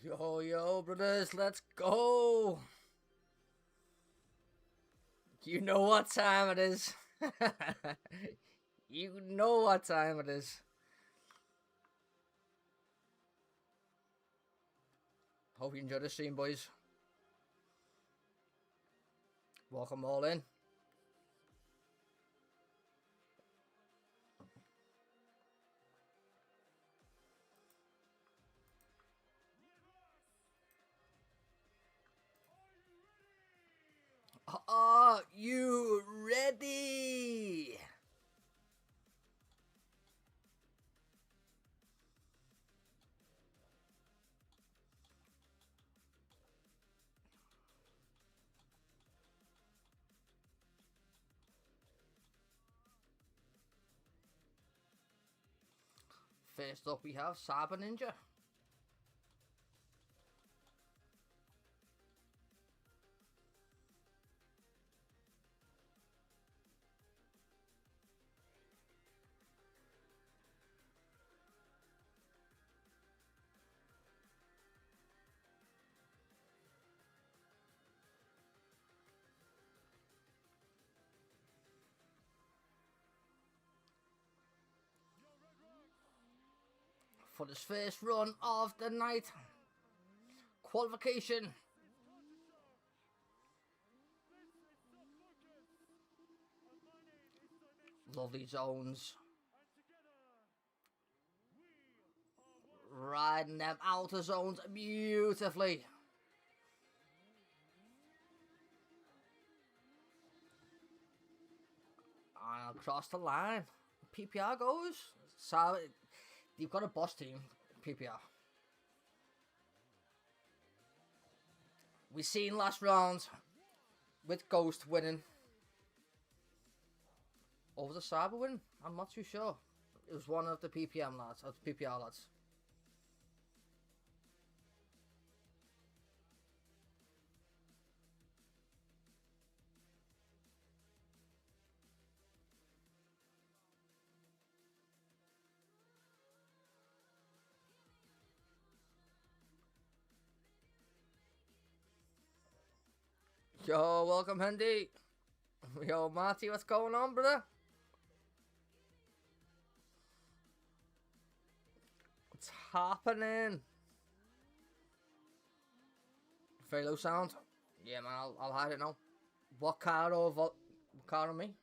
Yo, yo, brothers, let's go! You know what time it is. You know what time it is. Hope you enjoyed the stream, boys. Welcome all in. Are you ready? First up, we have Cyber Ninja. For this first run of the night, qualification. Lovely zones. Riding them outer zones beautifully. And across the line, PPR goes. So you've got a boss team, PPR. We seen last round with Ghost winning over the Cyber win. I'm not too sure. It was one of the PPM lads, or PPR lads. Yo, welcome, Hendy. Yo, Marty, what's going on, brother? What's happening? Very low sound. Yeah, man, I'll hide it now. What car or what car on me?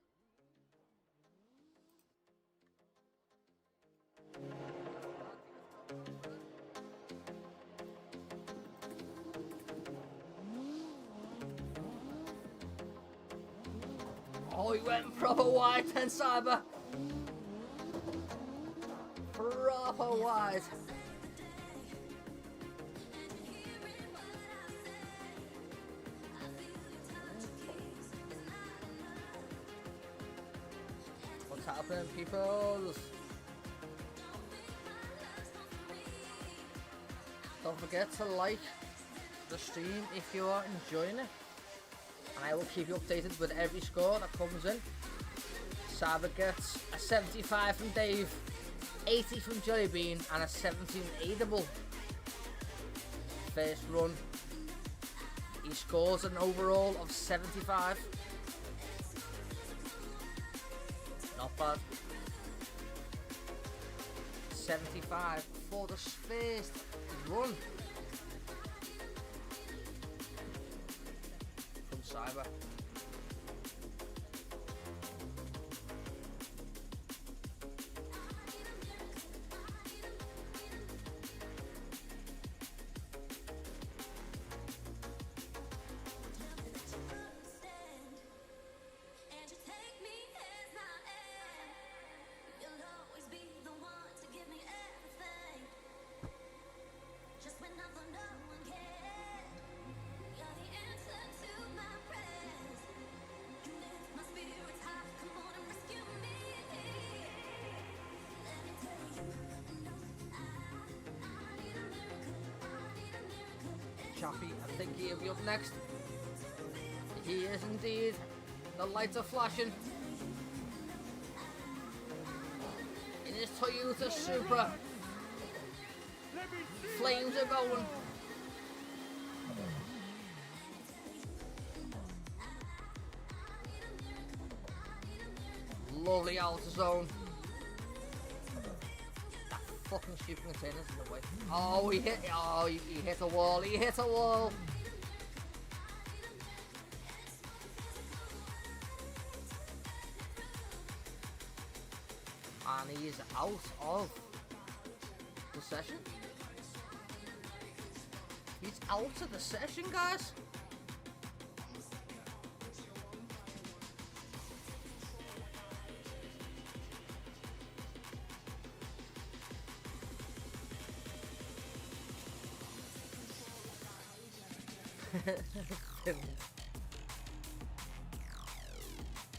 Oh, he went proper wide then, Cyber. Proper wide. What's happening, people? Don't forget to like the stream if you are enjoying it. And I will keep you updated with every score that comes in. Cyber gets a 75 from Dave, 80 from Jellybean, and a 17 aidable. First run, he scores an overall of 75. Not bad. 75 for the first run. Cyber. Chappy, I think he'll be up next. He is indeed. The lights are flashing. In his Toyota Supra. Flames are going. Lovely outer zone. That fucking stupid container's in the way. Oh, he hit a wall. He hit a wall. And he is out of the session. He's out of the session, guys.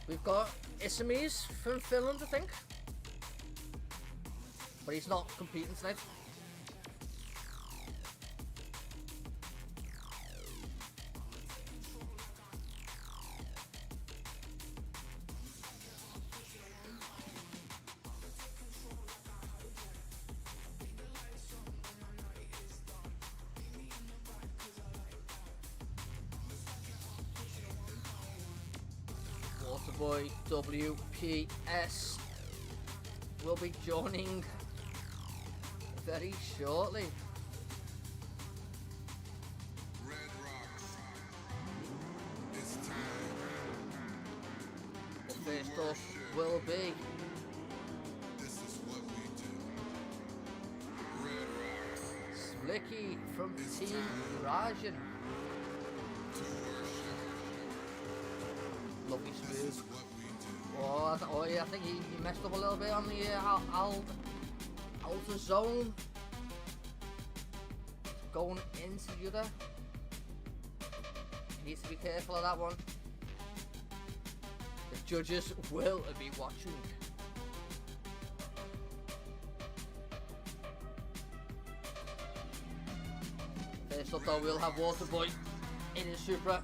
We've got Isamis from Finland, I think. But he's not competing tonight. Waterboy WPS will be joining very shortly. But first up will be Slicky from Team Rajan. Lovely smooth. Oh yeah, I think he messed up a little bit on the outer zone. Going into the other. He needs to be careful of that one. The judges will be watching. First up though, we'll have Waterboy in his Supra.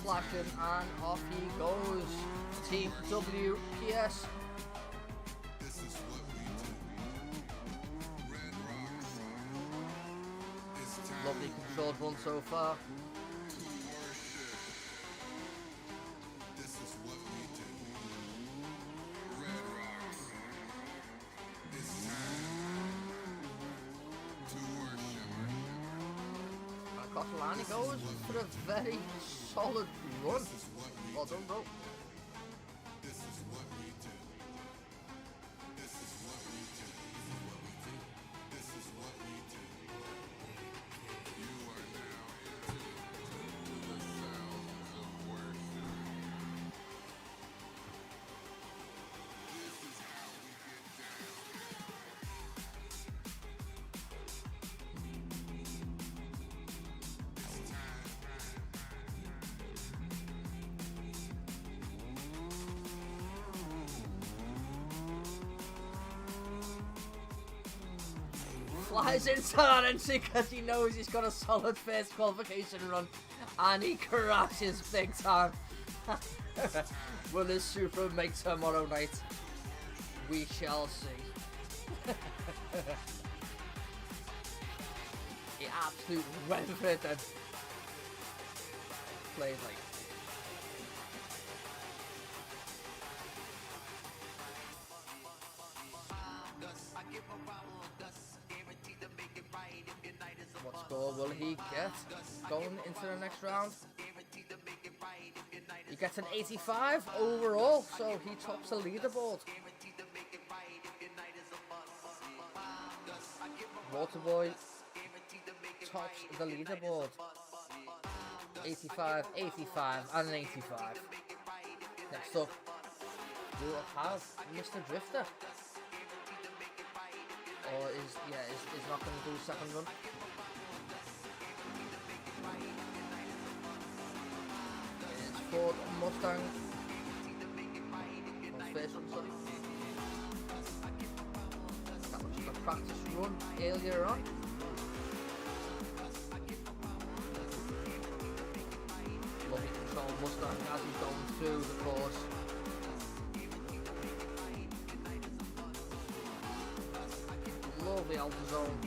Flashing and off he goes. Team WPS. Lovely controlled run so far. Across the line he goes for a very solid run. Well done, bro. Flies into that entry because he knows he's got a solid first qualification run and he crashes big time. Will this Supra make tomorrow night? We shall see. He absolutely went for it then. Played like. What score will he get going into the next round? He gets an 85 overall, so he tops the leaderboard. Waterboy tops the leaderboard. 85, 85, and an 85. Next up, we'll have Mr. Drifter. Or is not going to do second run. It's Ford Mustang. On first run, sorry. That was just a practice run earlier on. Lovely control Mustang as he's going through the course. lovely outer zone.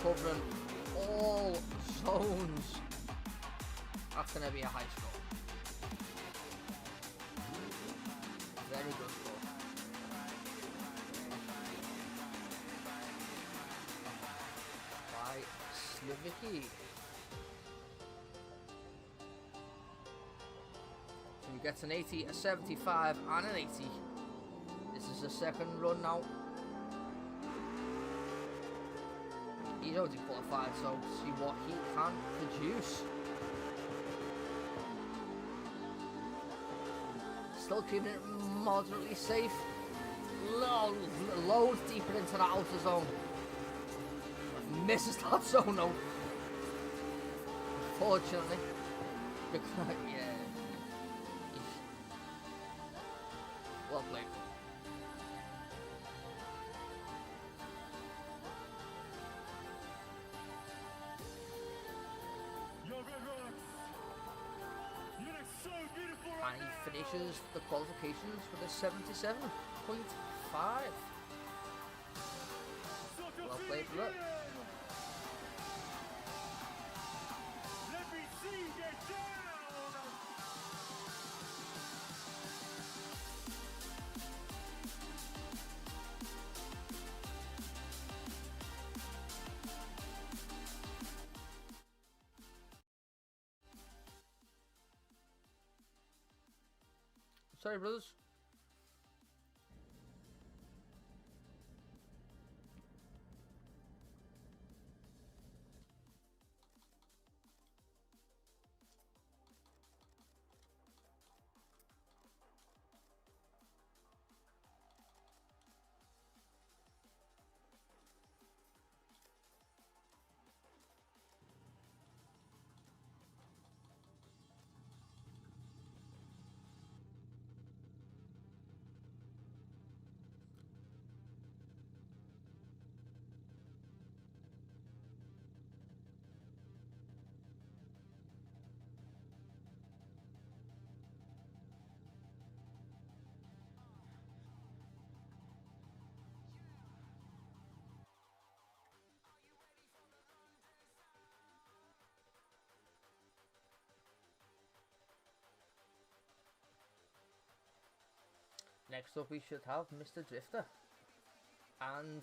Covering all zones. That's going to be a high score. Very good score. By Slivicki. So he gets an 80, a 75 and an 80. This is the second run now. He's already qualified, so see what he can produce. Still keeping it moderately safe. Loads deeper into the outer zone. Misses that zone though. Unfortunately. Yeah. Well played. And he finishes the qualifications with a 77.5. Well played, look. Let me see you get down. Sorry, brothers. Next up we should have Mr. Drifter and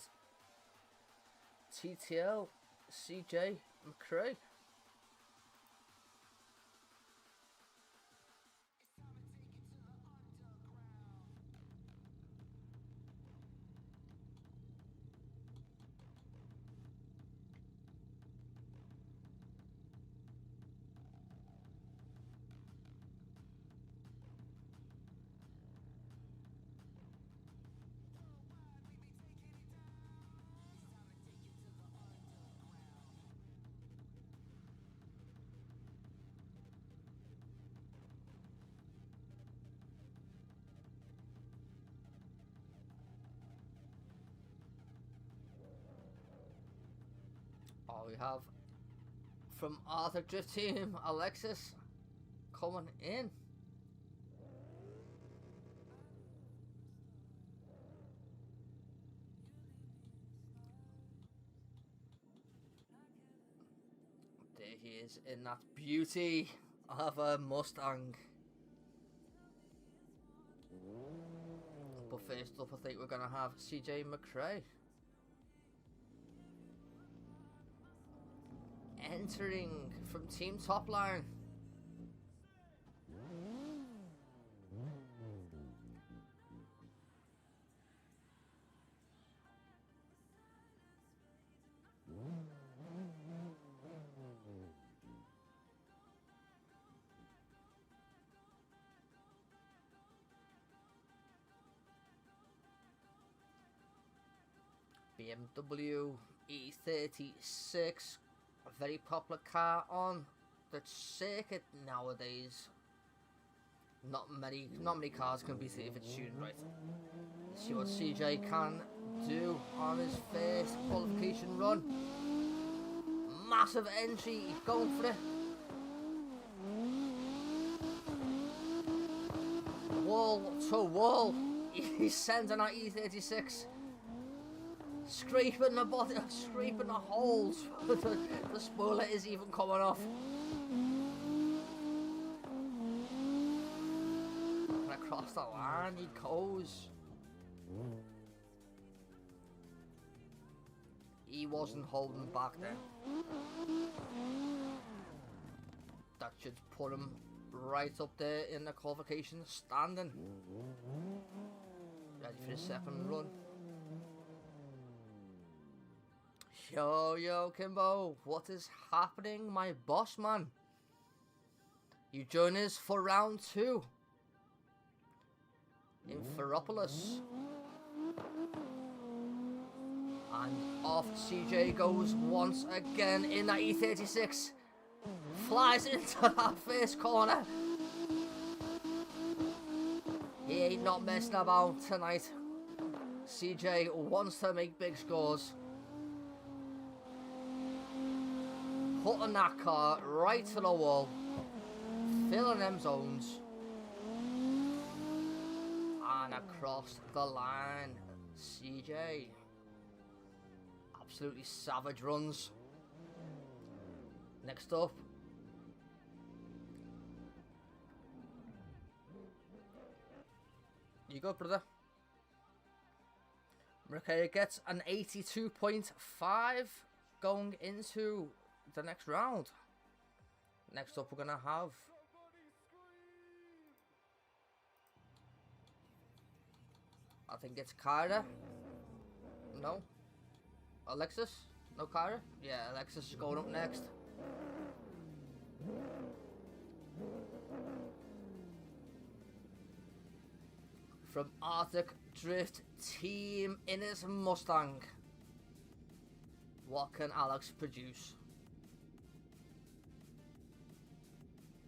TTL CJ McCrae. We have from Arthur Drift Team, Alexis coming in. There he is in that beauty of a Mustang. But first up, I think we're going to have CJ McCrae entering from Team Topline. BMW E36, a very popular car on the circuit nowadays. Not many cars can beat it if it's tuned right. Let's see what CJ can do on his first qualification run. Massive entry, he's going for it. wall to wall. He's sending out E36. Scraping the body, scraping the holes. The spoiler is even coming off. And across the line he goes. He wasn't holding back then. That should put him right up there in the qualification standing. Ready for his second run. Yo, Kimbo, what is happening, my boss man? You join us for round 2 in Ferrepolis. And off CJ goes once again in that E36. Flies into that first corner. He ain't not messing about tonight. CJ wants to make big scores. Putting that car right to the wall. Filling them zones. And across the line. CJ. Absolutely savage runs. Next up. You go, brother. Mercado gets an 82.5 going into the next round. Next up we're gonna have I think it's Kyra. No. Alexis? No Kyra? Yeah, Alexis is going up next. From Arctic Drift Team in his Mustang. What can Alex produce?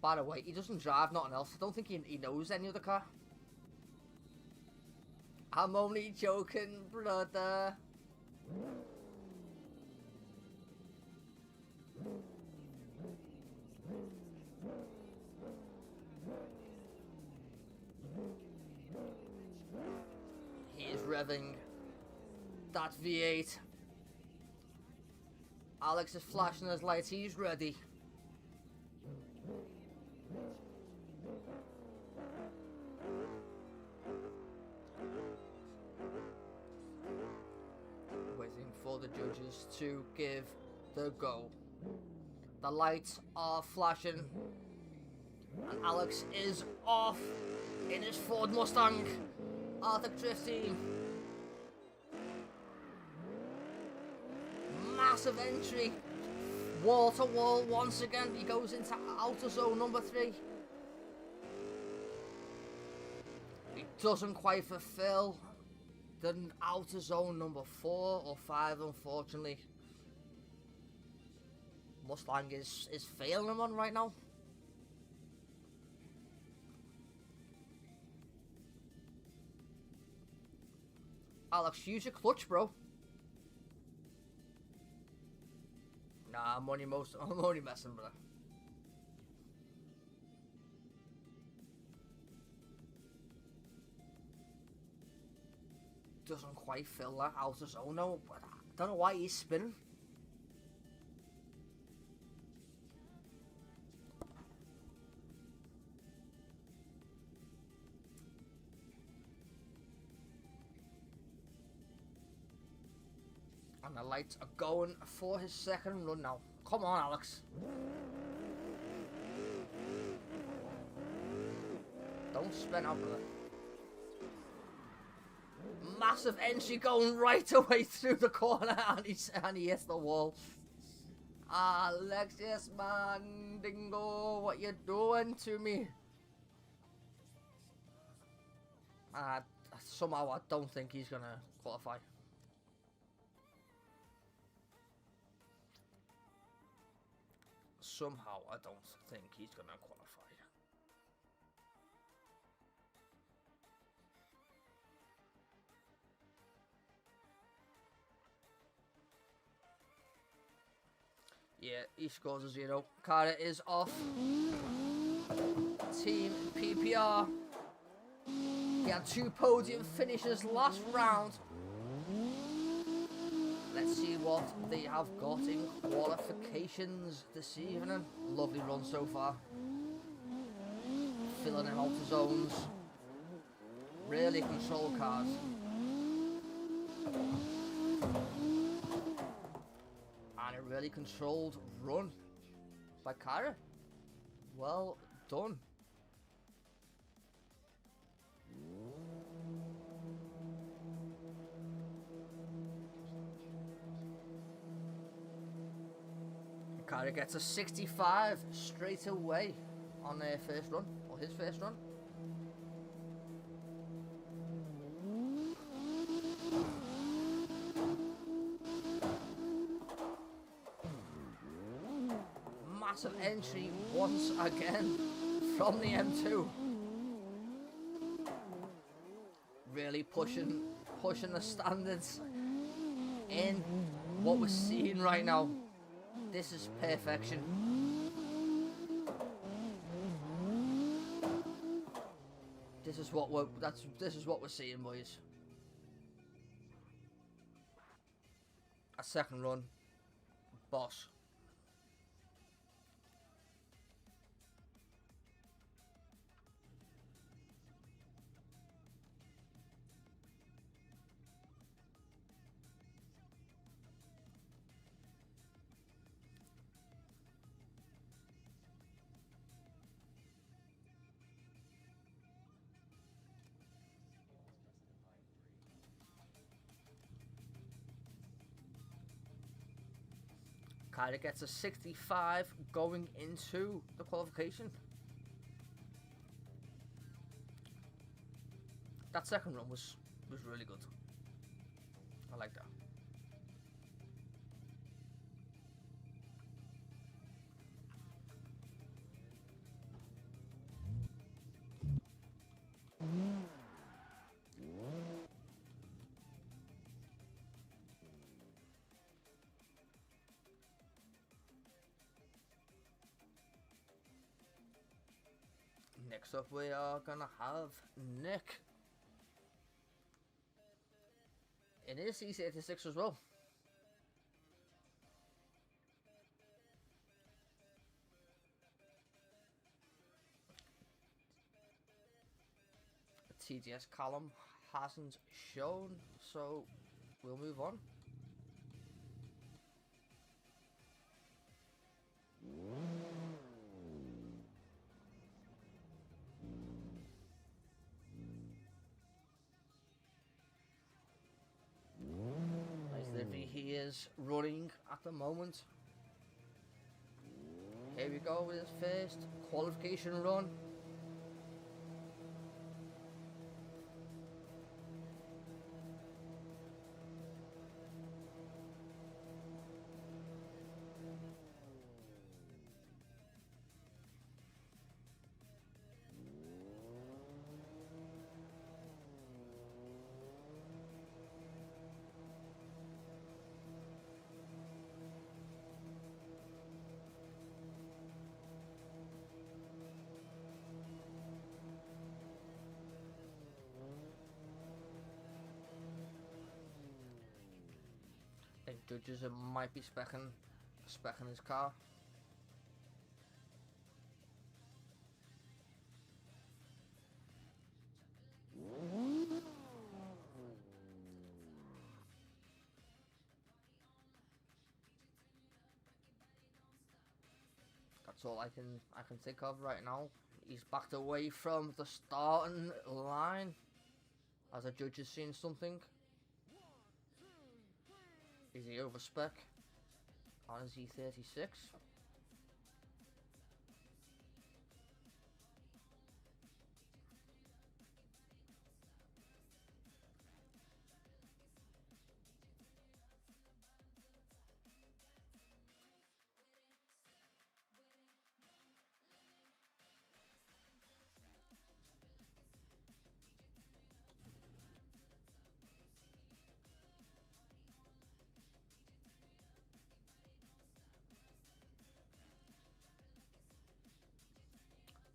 By the way, he doesn't drive nothing else. I don't think he knows any other car. I'm only joking, brother. He's revving that V8. Alex is flashing his lights. He's ready. Waiting for the judges to give the go. The lights are flashing. And Alex is off in his Ford Mustang. Arctic Drift Team. Massive entry. Wall to wall once again. He goes into outer zone number 3. He doesn't quite fulfill the outer zone number 4 or 5, unfortunately. Mustang is failing him on right now. Alex, use your clutch, bro. Nah, I'm only messing, brother. Doesn't quite fill that outer zone now, but I don't know why he's spinning. And the lights are going for his second run now. Come on, Alex. Don't spin out, brother. Massive entry going right away through the corner, and he hits the wall. Alexius, man, dingo, what you doing to me? Somehow I don't think he's gonna qualify. Somehow I don't think he's gonna qualify. Yeah, he scores a 0. Cara is off. Team PPR He had 2 podium finishes last round. Let's see what they have got in qualifications this evening. Lovely run so far. Filling in outer zones. Really controlled cars. And a really controlled run by Kyra. Well done. Kyra gets a 65 straight away on their first run, or his first run. Massive entry once again from the M2. Really pushing the standards in what we're seeing right now. This is perfection. This is what we're seeing, boys. A second run, boss. Kyra gets a 65 going into the qualification. That second run was really good. I like that. Next up we are gonna have Nick. It is C86 as well. The TDS column hasn't shown, so we'll move on. He is running at the moment. Here we go with his first qualification run. I think judges might be specking his car. That's all I can think of right now. He's backed away from the starting line as a judge has seen something. Is he over spec on his E36?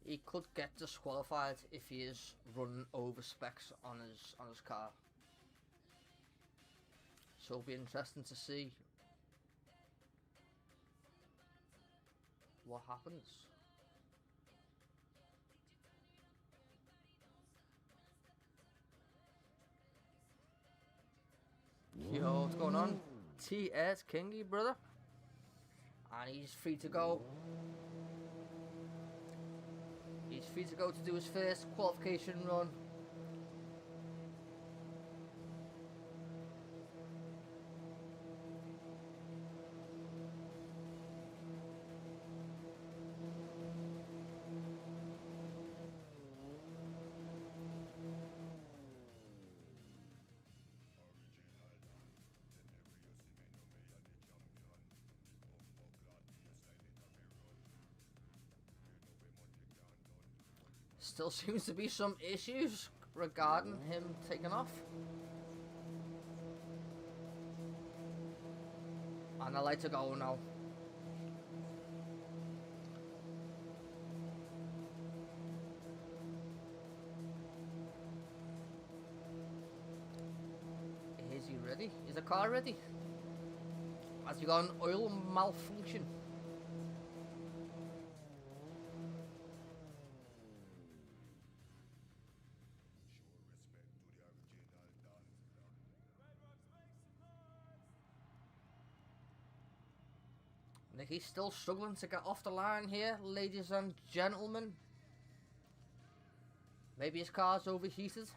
he could get disqualified if he is running over specs on his car. So it'll be interesting to see what happens. Yo, what's going on? TS Kingy, brother. And he's free to go. He's free to go to do his first qualification run. Still seems to be some issues regarding him taking off. And I like to go now. Is he ready? Is the car ready? Has he got an oil malfunction? He's still struggling to get off the line here, ladies and gentlemen. Maybe his car's overheated.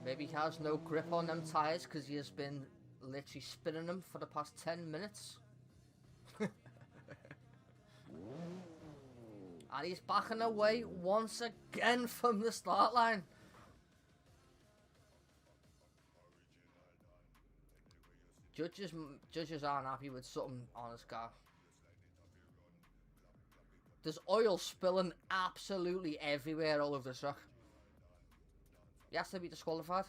Maybe he has no grip on them tyres because he has been literally spinning them for the past 10 minutes. And he's backing away once again from the start line. Judges aren't happy with something on his car. There's oil spilling absolutely everywhere all over the track. He has to be disqualified.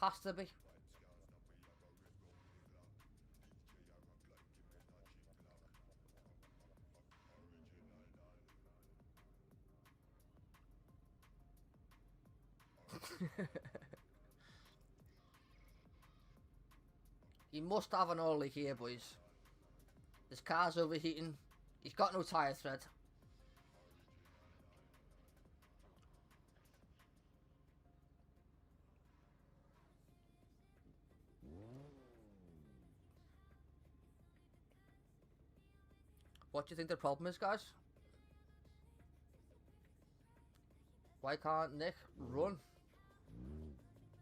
Has to be. He must have an oil leak here, boys. His car's overheating. He's got no tyre thread. What do you think the problem is, guys? Why can't Nick run?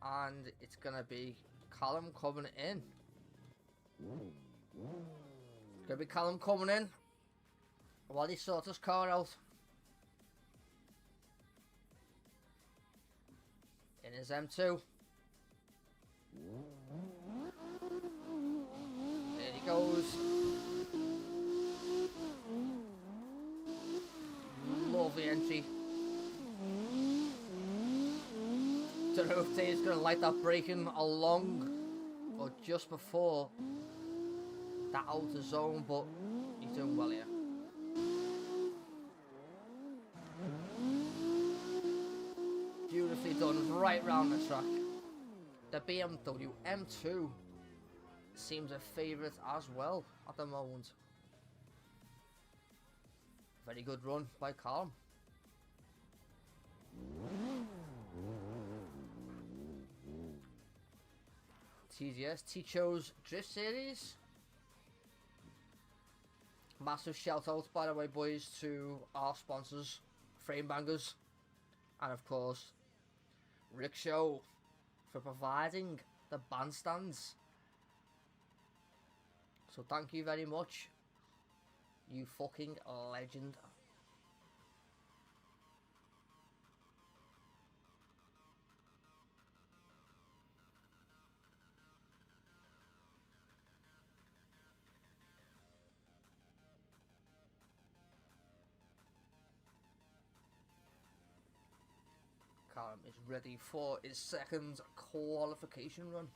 And it's gonna be Callum coming in. It's gonna be Callum coming in while he sorts his car out. In his M2. There he goes. Lovely entry. Don't know if Dave's going to like that braking along or just before that outer zone, but he's doing well here. Beautifully done right round the track. The BMW M2 seems a favourite as well at the moment. Very good run by Callum. TDS, Ticho's Drift Series. Massive shout out, by the way, boys, to our sponsors, Frame Bangers, and of course, Rickshaw, for providing the bandstands. So thank you very much, you fucking legend. Callum is ready for his second qualification run.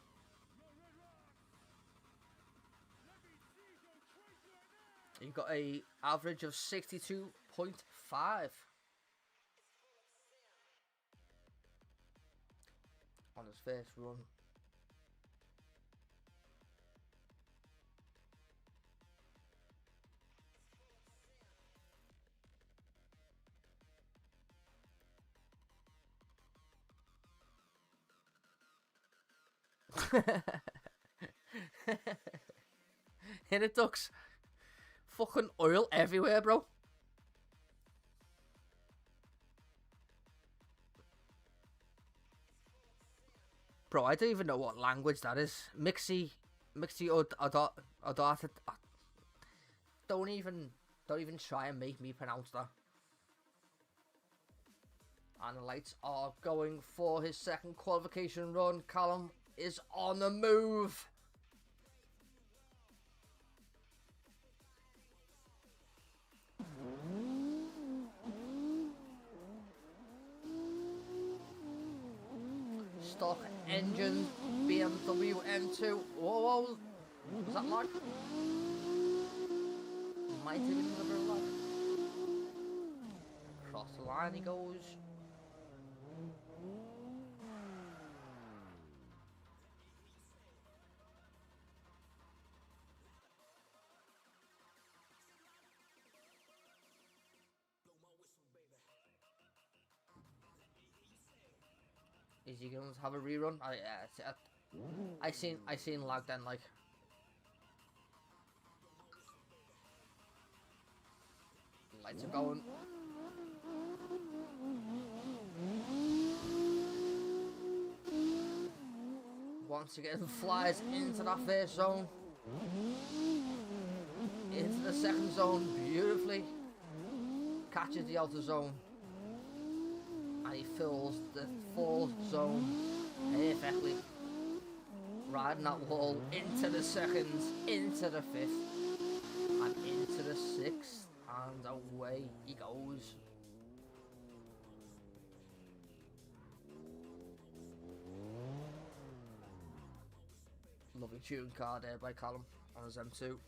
He got a average of 62.5 on his first run. Hit it, ducks. Fucking oil everywhere, bro. Bro, I don't even know what language that is. Mixi Odata. Don't even try and make me pronounce that. And the lights are going for his second qualification run. Callum is on the move. Stock engine BMW M2. Whoa, was that lag? Might have been a bit of lag. Across the line he goes. Is he going to have a rerun? I seen lag then, like. Lights are going. Once again, flies into that first zone. Into the second zone beautifully. Catches the outer zone. And he fills the fourth zone perfectly. Riding that wall into the second, into the fifth, and into the sixth, and away he goes. Lovely tune car there by Callum on his M2.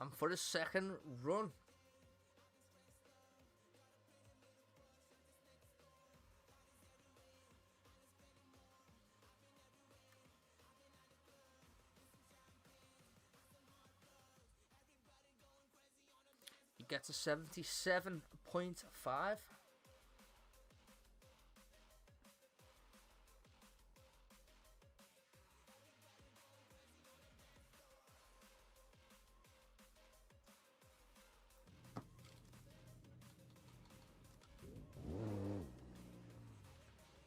And for the second run, he gets a 77.5.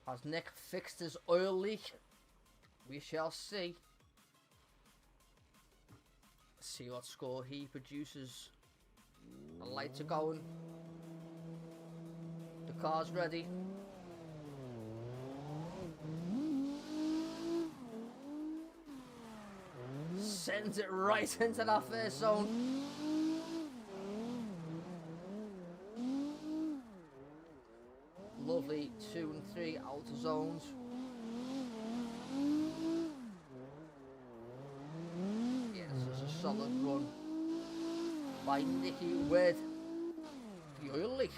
Has Nick fixed his oil leak? We shall see. See what score he produces. The lights are going. The car's ready. Sends it right into that first zone. Lovely 2 and 3 outer zones. Yeah, this is a solid run by Nicky with the oil leak.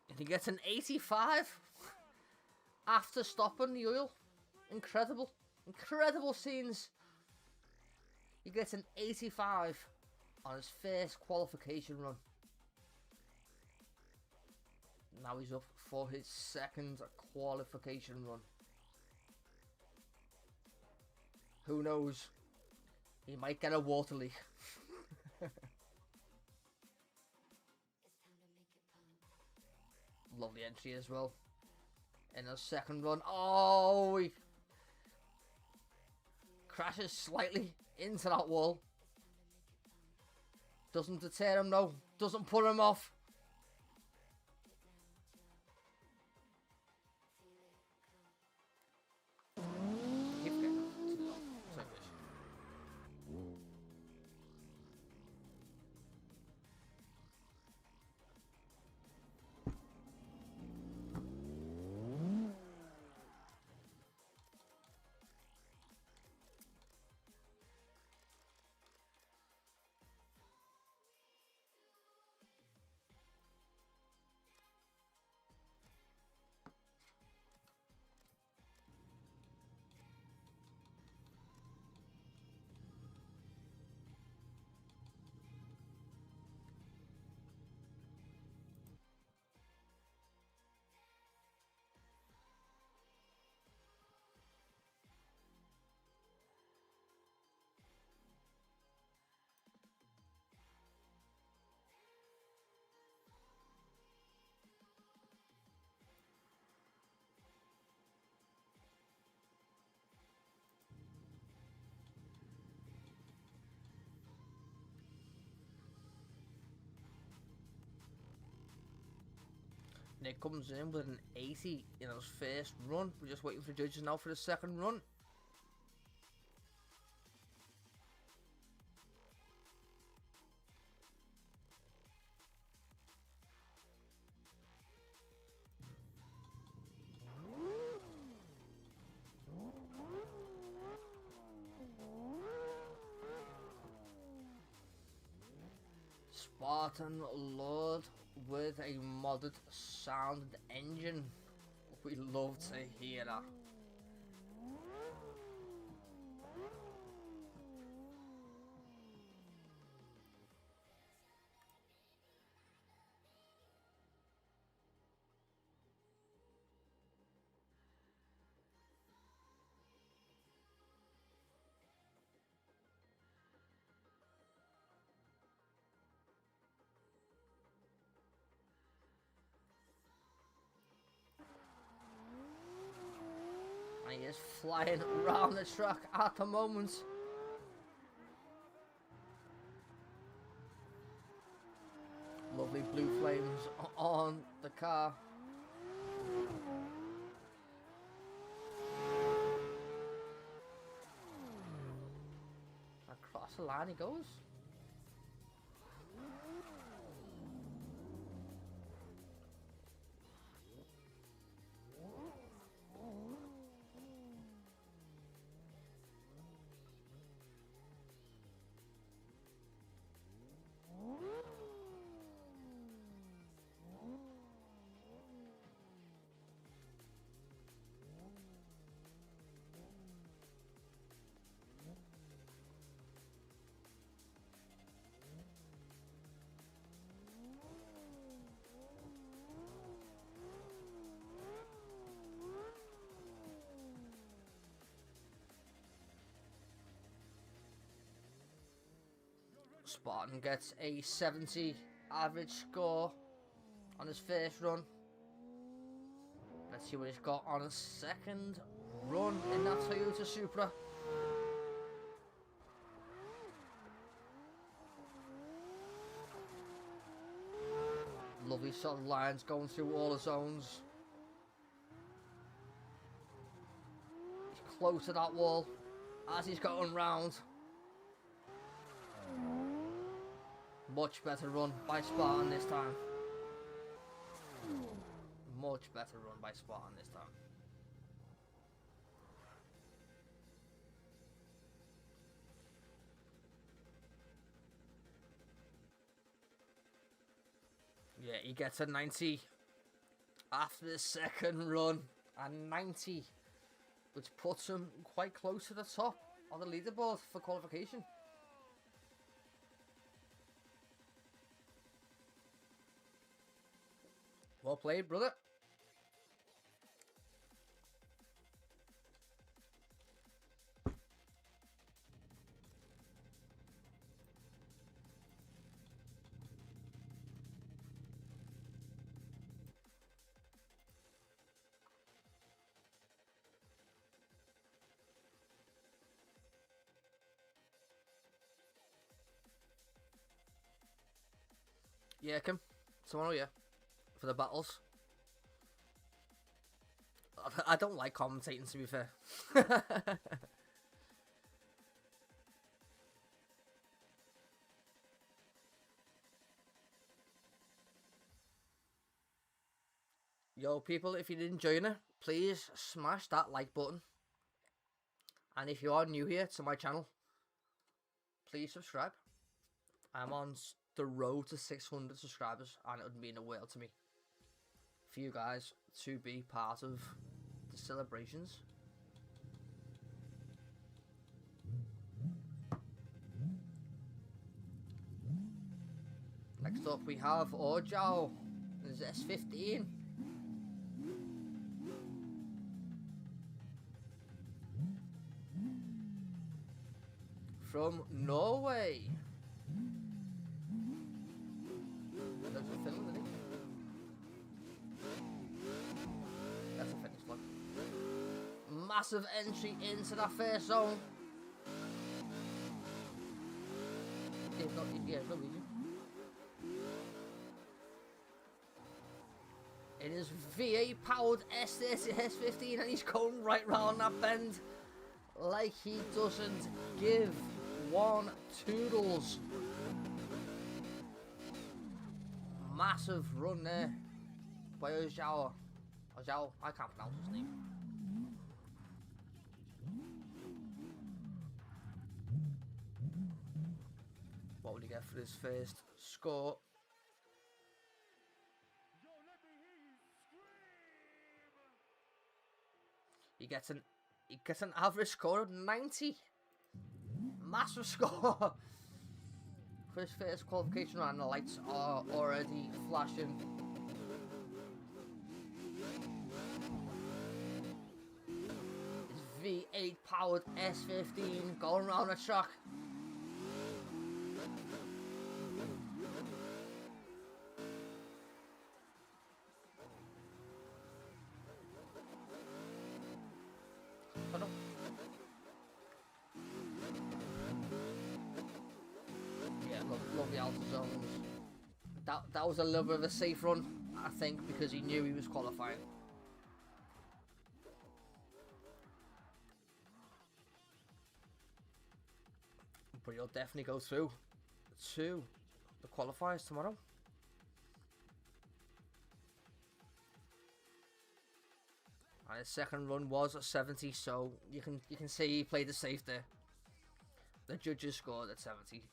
And he gets an 85 after stopping the oil. Incredible. Incredible scenes. He gets an 85 on his first qualification run. Now he's up for his second qualification run. Who knows? He might get a water leak. Lovely entry as well. In the second run. Oh, he crashes slightly into that wall. Doesn't deter him though. Doesn't put him off. Keeps getting too long. Sorry, fish. Nick comes in with an 80 in his first run. We're just waiting for the judges now for the second run. Spartan Lord with a modded sound engine. We love to hear that. And he is flying around the track at the moment. Lovely blue flames on the car. Across the line he goes. Spartan gets a 70 average score on his first run. Let's see what he's got on his second run in that Toyota Supra. Lovely solid lines going through all the zones. He's close to that wall as he's going round. Much better run by Spartan this time. Much better run by Spartan this time. Yeah, he gets a 90 after the second run. A 90, which puts him quite close to the top of the leaderboard for qualification. Well played, brother. Yeah, Kim. Tomorrow, yeah. For the battles. I don't like commentating, to be fair. Yo, people, if you did enjoy it, please smash that like button. And if you are new here to my channel, please subscribe. I'm on the road to 600 subscribers, and it would mean a world to me for you guys to be part of the celebrations. Next up we have Orjao. There's S15. From Norway. That's a Finland, isn't it? That's a Finnish flag. Massive entry into that first zone. Yeah, Norwegian. It is V8 powered S30, S15, and he's going right round that bend like he doesn't give one toodles. Massive run there by Orjao. Orjao, I can't pronounce his name. What would he get for his first score? Yo, let me hear you scream. He gets an average score of 90. Massive score for his first qualification run. The lights are already flashing. His V8 powered S15 going around the track. Yeah, love the outer zones. That was a little bit of a safe run, I think, because he knew he was qualifying. But he'll definitely go through to the qualifiers tomorrow. And his second run was a 70, so you can see he played it safe there. The judges scored at 70.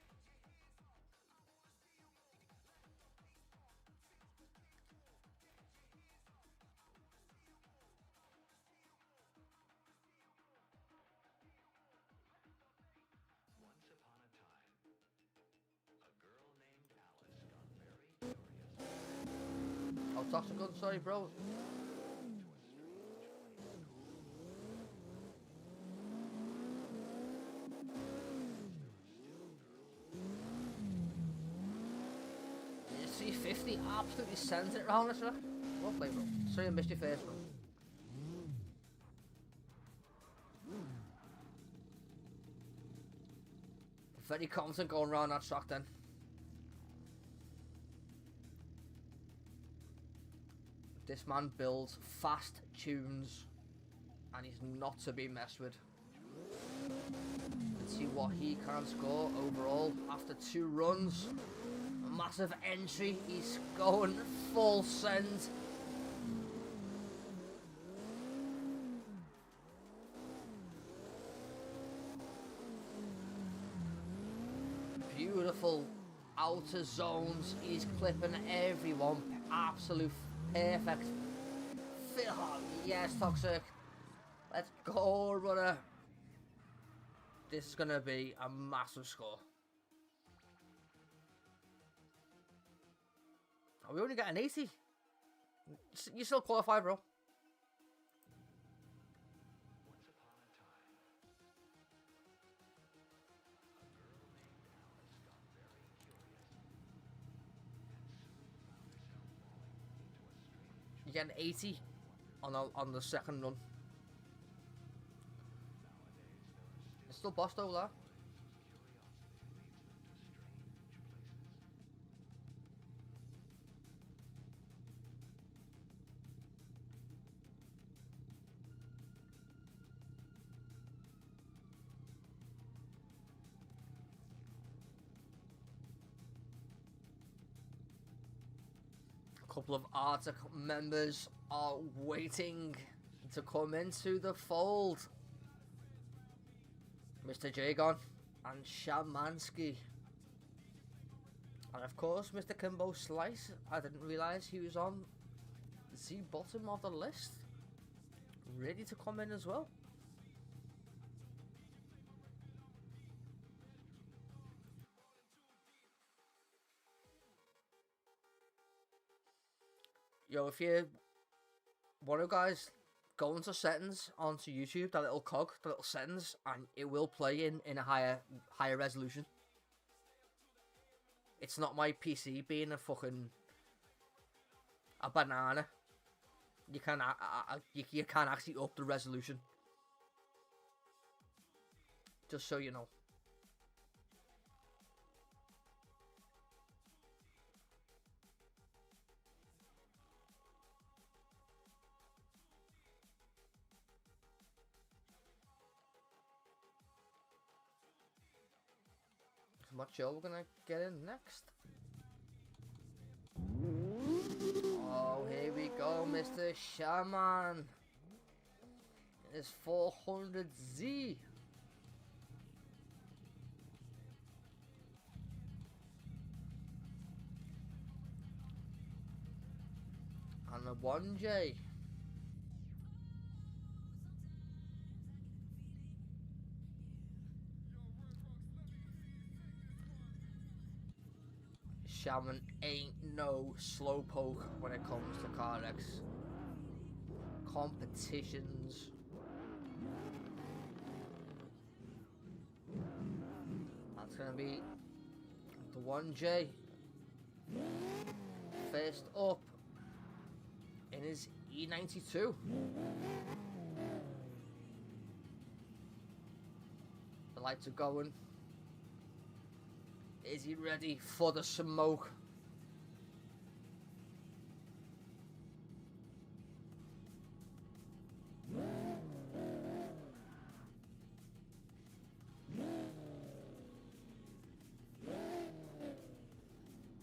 Once upon a time, a girl named Alice got very curious. Oh, toss a gun, sorry, bro. You see 50 absolutely sends it round the track. Well played, bro. Sorry I missed your first one. Very confident going around that track then. This man builds fast tunes and he's not to be messed with. Let's see what he can score overall after 2 runs. Massive entry, he's going full send. Beautiful outer zones, he's clipping everyone, absolute perfect. Oh, yes, Toxic. Let's go, brother. This is gonna be a massive score. Oh, we only got an 80. You still qualify, bro. Once upon a time, a girl named Alice got very curious and soon found herself falling into a strange You get an 80 on the second run. It's still boss though, that. couple of Arctic members are waiting to come into the fold. Mr. Jagon and Shamansky. And of course, Mr. Kimbo Slice. I didn't realise he was on the bottom of the list. Ready to come in as well. Yo, if you want to, guys, go into settings onto YouTube, that little cog, the little settings, and it will play in a higher resolution. It's not my PC being a fucking a banana. You can actually up the resolution. Just so you know. What show we're gonna get in next? Oh, here we go, Mr. Shaman. It's 400Z. And a 1J. Shaman ain't no slowpoke when it comes to CarX competitions. That's gonna be the 1J. First up in his E92. The lights are going. Is he ready for the smoke?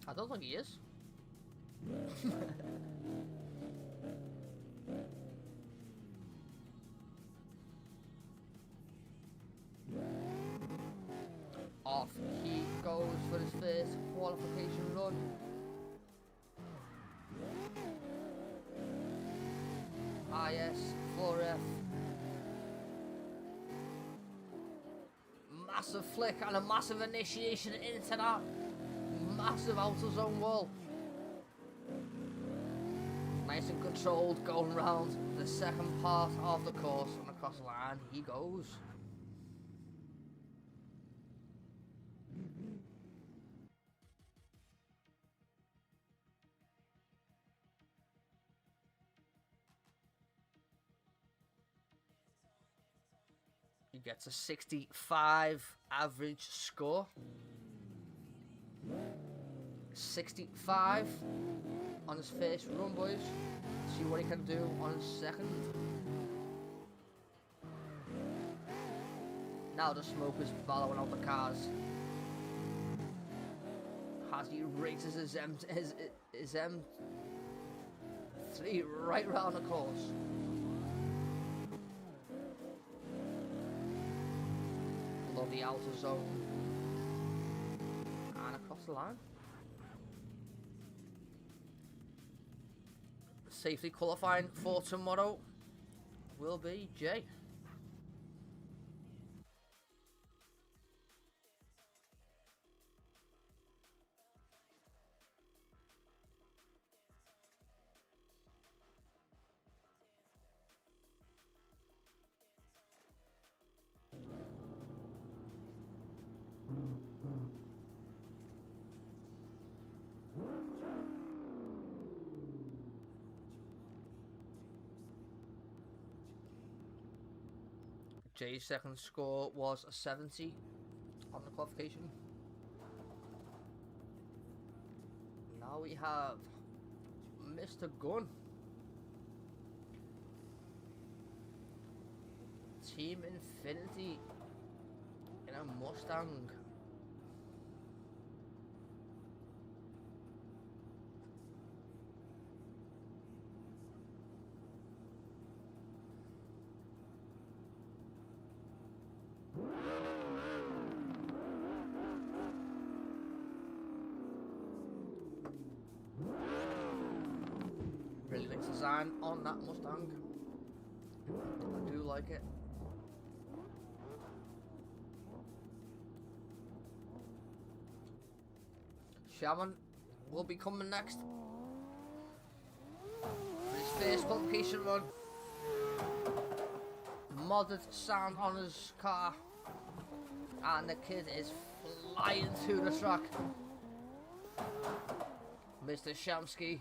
I don't think he is. Off he goes for his first qualification run. IS 4F. Massive flick and a massive initiation into that massive outer zone wall. Nice and controlled, going round the second part of the course, and across the line he goes. He gets a 65 average score. 65 on his first run, boys. See what he can do on his second. Now the smoke is bellowing out the cars as he races his M3 right round the course. Below the outer zone and across the line. Safely qualifying for tomorrow will be Jay. Jay's second score was a 70 on the qualification. Now we have Mr. Gunn. Team Infinity in a Mustang. shine on that Mustang. I do like it. Shaman will be coming next for his first qualification run. Modded sound on his car, and the kid is flying through the track. Mr. Shamsky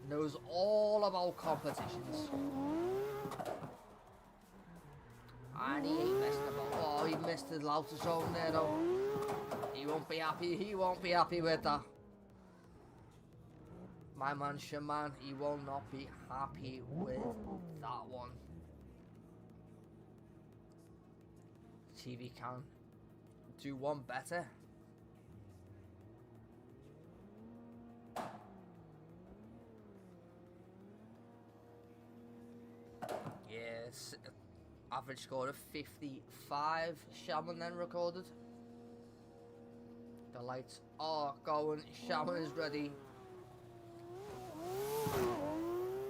knows all about competitions, and he ain't messing about. Oh, he missed his outer zone there though. He won't be happy. He won't be happy with that. My man Shaman, he will not be happy with that one. See if he can do one better. Yes, average score of 55. Shaman then recorded. The lights are going. Shaman is ready.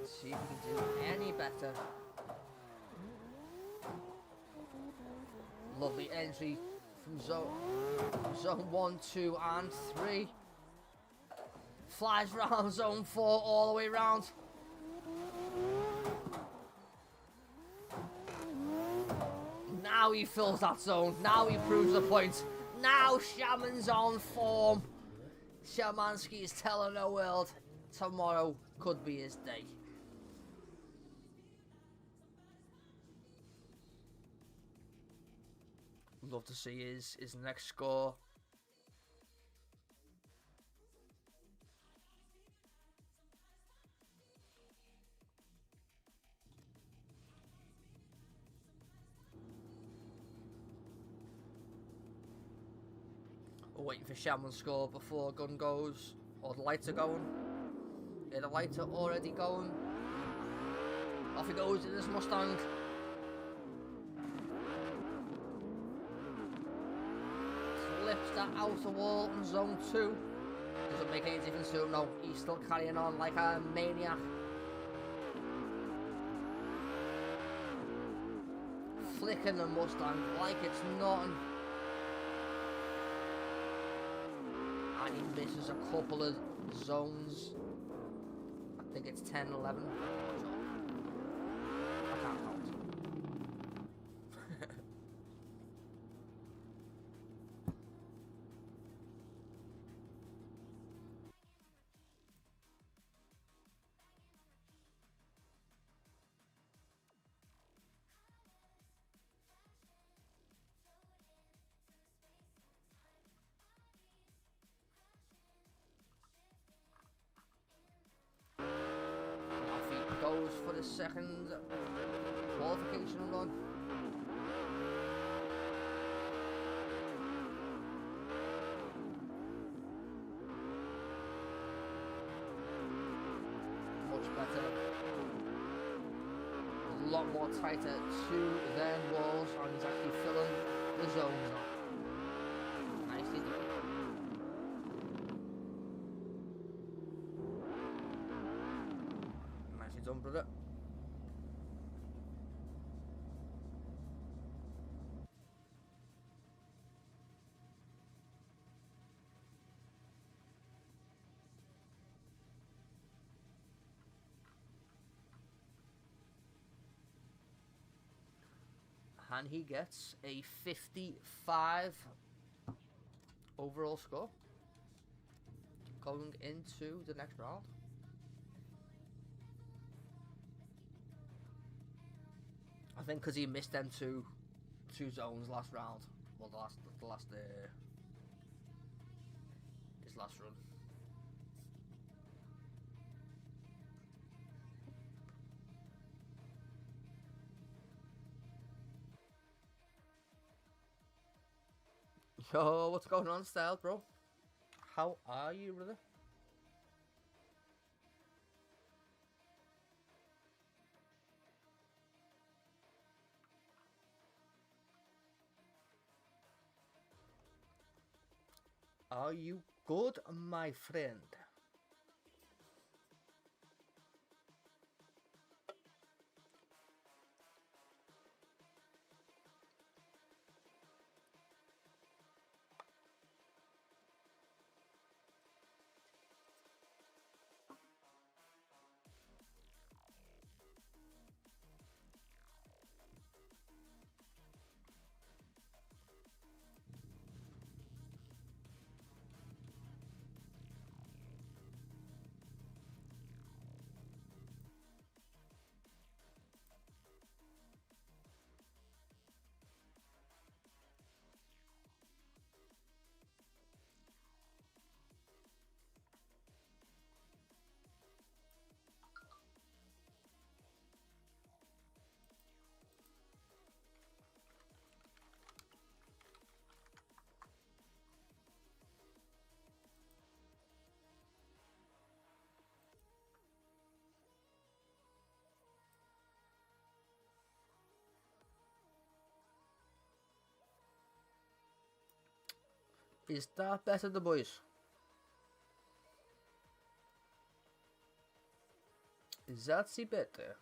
See if we can do any better. Lovely entry from zone 1, 2 and 3. Flies round zone 4 all the way round. Now he fills that zone. Now he proves the point. Now Shaman's on form. Shamansky is telling the world tomorrow could be his day. Love to see his next score. We're waiting for Shaman's score before gun goes, or the lights are going. Yeah, the lights are already going. Off he goes in his Mustang. Flips that outer wall in zone 2. Doesn't make any difference to him, no. He's still carrying on like a maniac. Flicking the Mustang like it's nothing. And he misses a couple of zones. I think it's 10, 11. I can't count. Goes for the second qualification run. Much better. A lot more tighter to their walls, and he's actually filling the zones up. Nicely done. Done, brother. And he gets a 55 overall score going into the next round. I think because he missed them two zones last round. Well, his last run. Yo, what's going on, Style, bro? How are you, brother? Are you good, my friend? Is that better, the boys? Is that see better?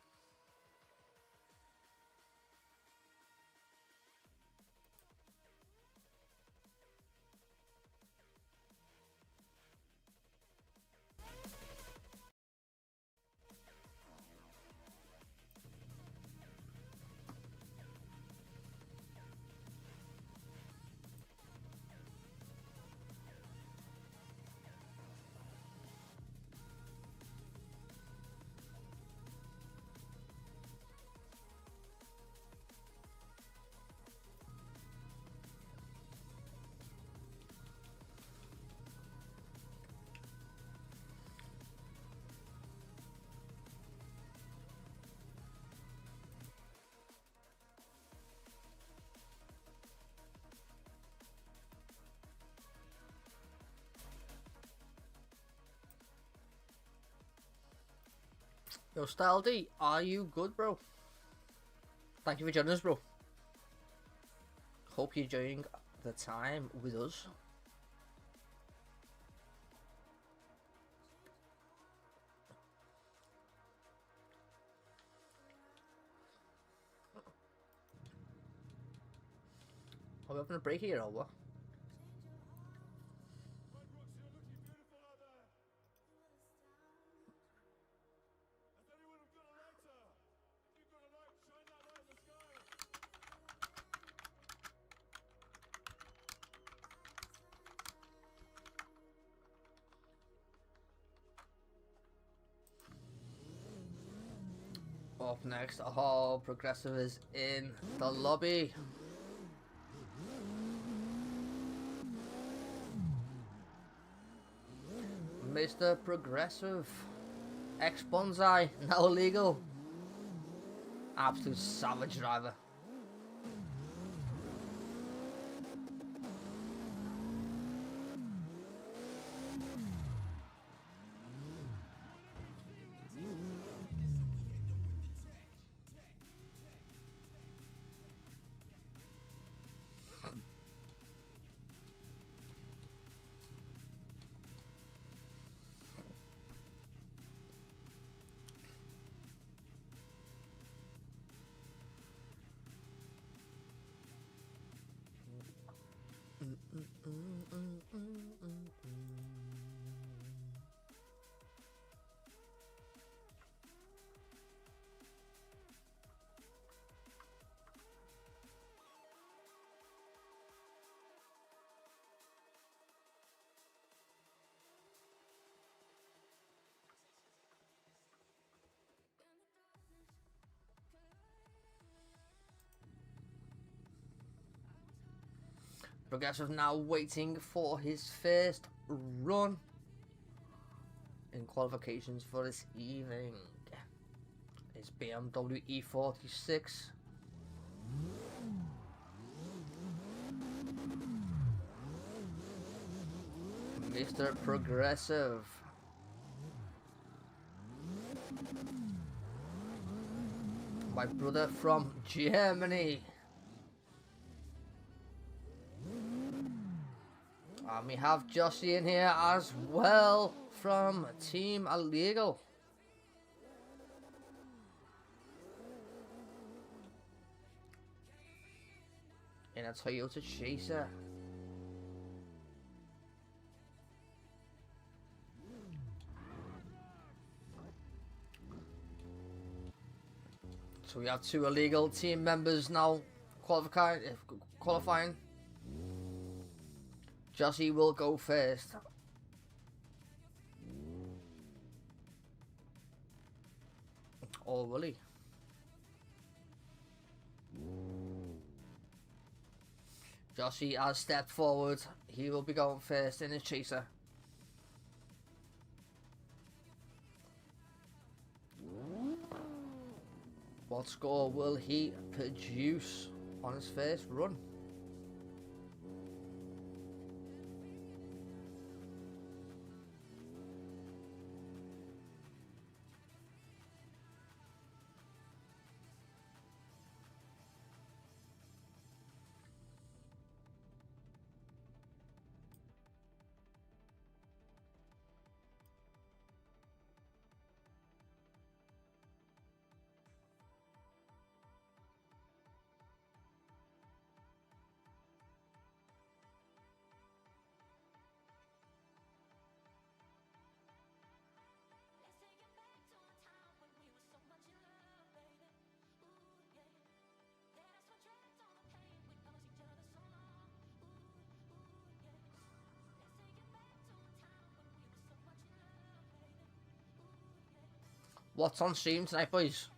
Yo, Style D, are you good, bro? Thank you for joining us, bro. Hope you're enjoying the time with us. Are we having a break here or what? Right, Roxy, you're looking beautiful out there. Has anyone got a lighter? If you've got a light, shine that light in the sky. Up next, all Progressive is in the lobby. Mr. Progressive, ex-Bonsai, now illegal. Absolute savage driver. Progressive now waiting for his first run in qualifications for this evening. His BMW E46. Mr. Progressive. My brother from Germany. And we have Jossie in here as well from Team Illegal. In a Toyota Chaser. So we have two illegal team members now qualifying. Jossie will go first. Or will he? Jossie has stepped forward. He will be going first in his Chaser. What score will he produce on his first run? what's on stream tonight, boys,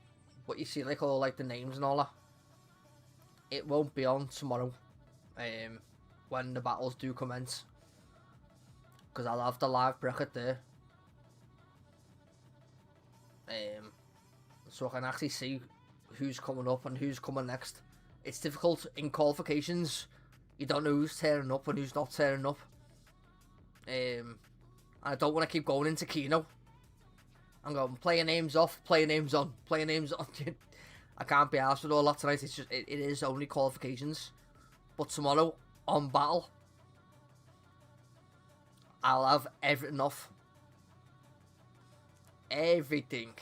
what you see, like all like the names and all that, it won't be on tomorrow, when the battles do commence, because I'll have the live bracket there, so I can actually see who's coming up and who's coming next. It's difficult in qualifications. You don't know who's turning up and who's not turning up. I don't want to keep going into Keno. I'm going player names off, player names on, player names on. I can't be arsed with all that tonight. It's just it is only qualifications. But tomorrow on battle, I'll have everything off. Everything.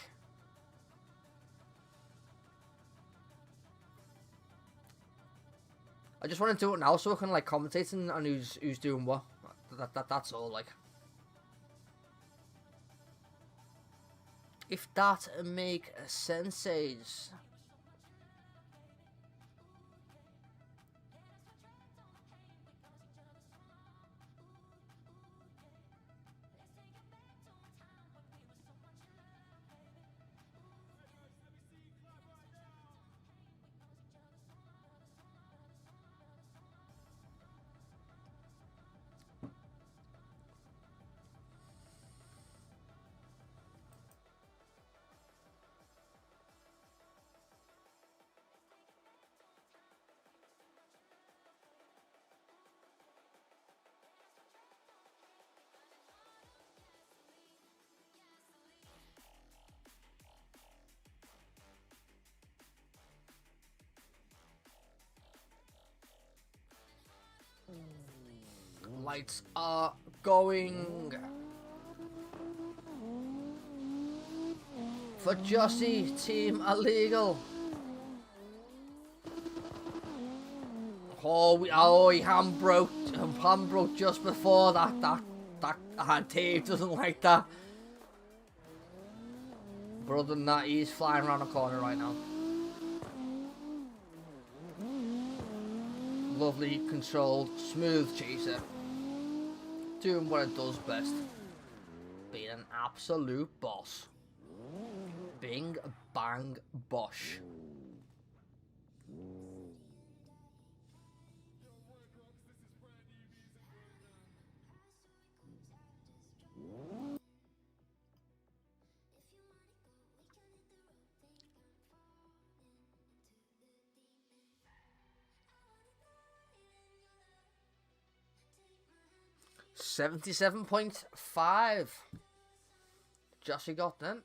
I just want to do it now so I can like commentate on who's doing what. That's all. Like, if that make sense. Lights are going for Jossie, Team Illegal. He hand broke just before that Dave doesn't like that. But other than that, he's flying around the corner right now. Lovely, controlled, smooth chaser. Doing what it does best. Being an absolute boss. Bing, bang, bosh. $77.5. Jossie got then.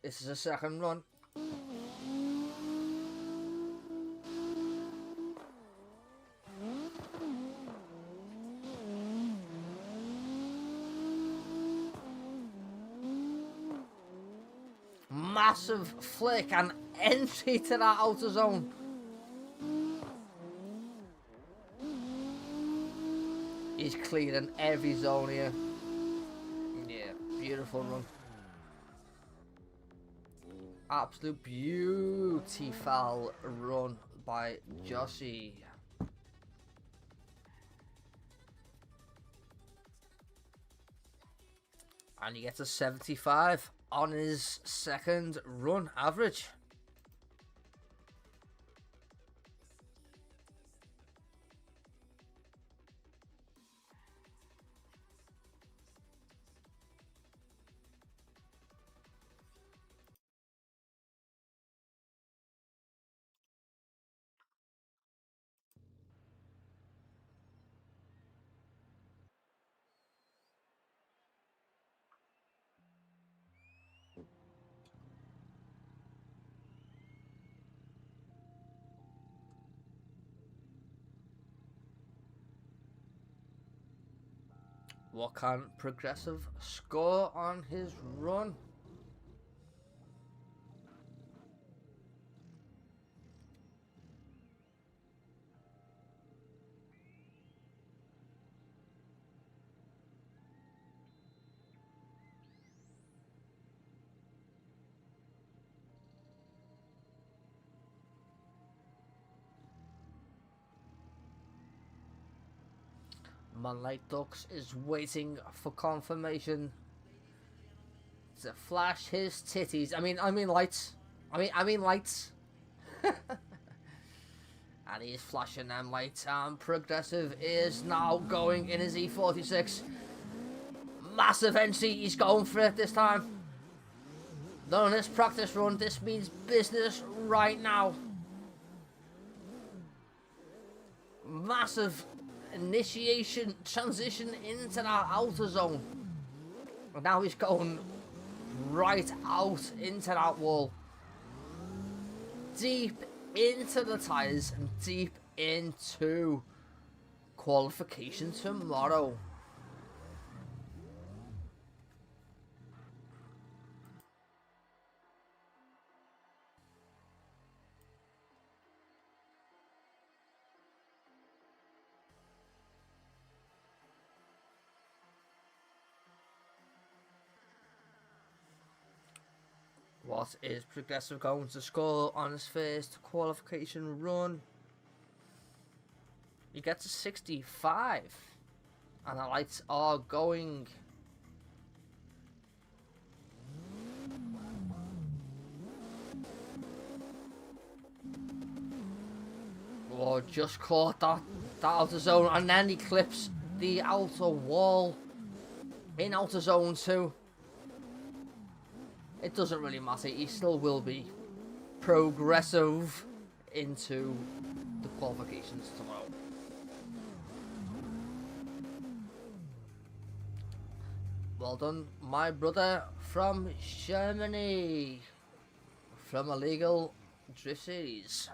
This is a second run. Massive flick and entry to that outer zone. He's clearing every zone here. Yeah, beautiful run. Absolute beautiful run by Jossie. And he gets a 75 on his second run average. What can Progressive score on his run? Moonlight Ducks is waiting for confirmation to flash his titties. I mean lights. I mean lights. And he's flashing them lights, and Progressive is now going in his E46. Massive NC, he's going for it this time. Not on this practice run, this means business right now. Massive initiation, transition into that outer zone. And now he's going right out into that wall. Deep into the tyres and deep into qualification tomorrow. What is Progressive going to score on his first qualification run? He gets a 65. And the lights are going. Oh, just caught that outer zone, and then he clips the outer wall in outer zone 2. It doesn't really matter, he still will be Progressive into the qualifications tomorrow. Well done, my brother from Germany, from Illegal Drift Series.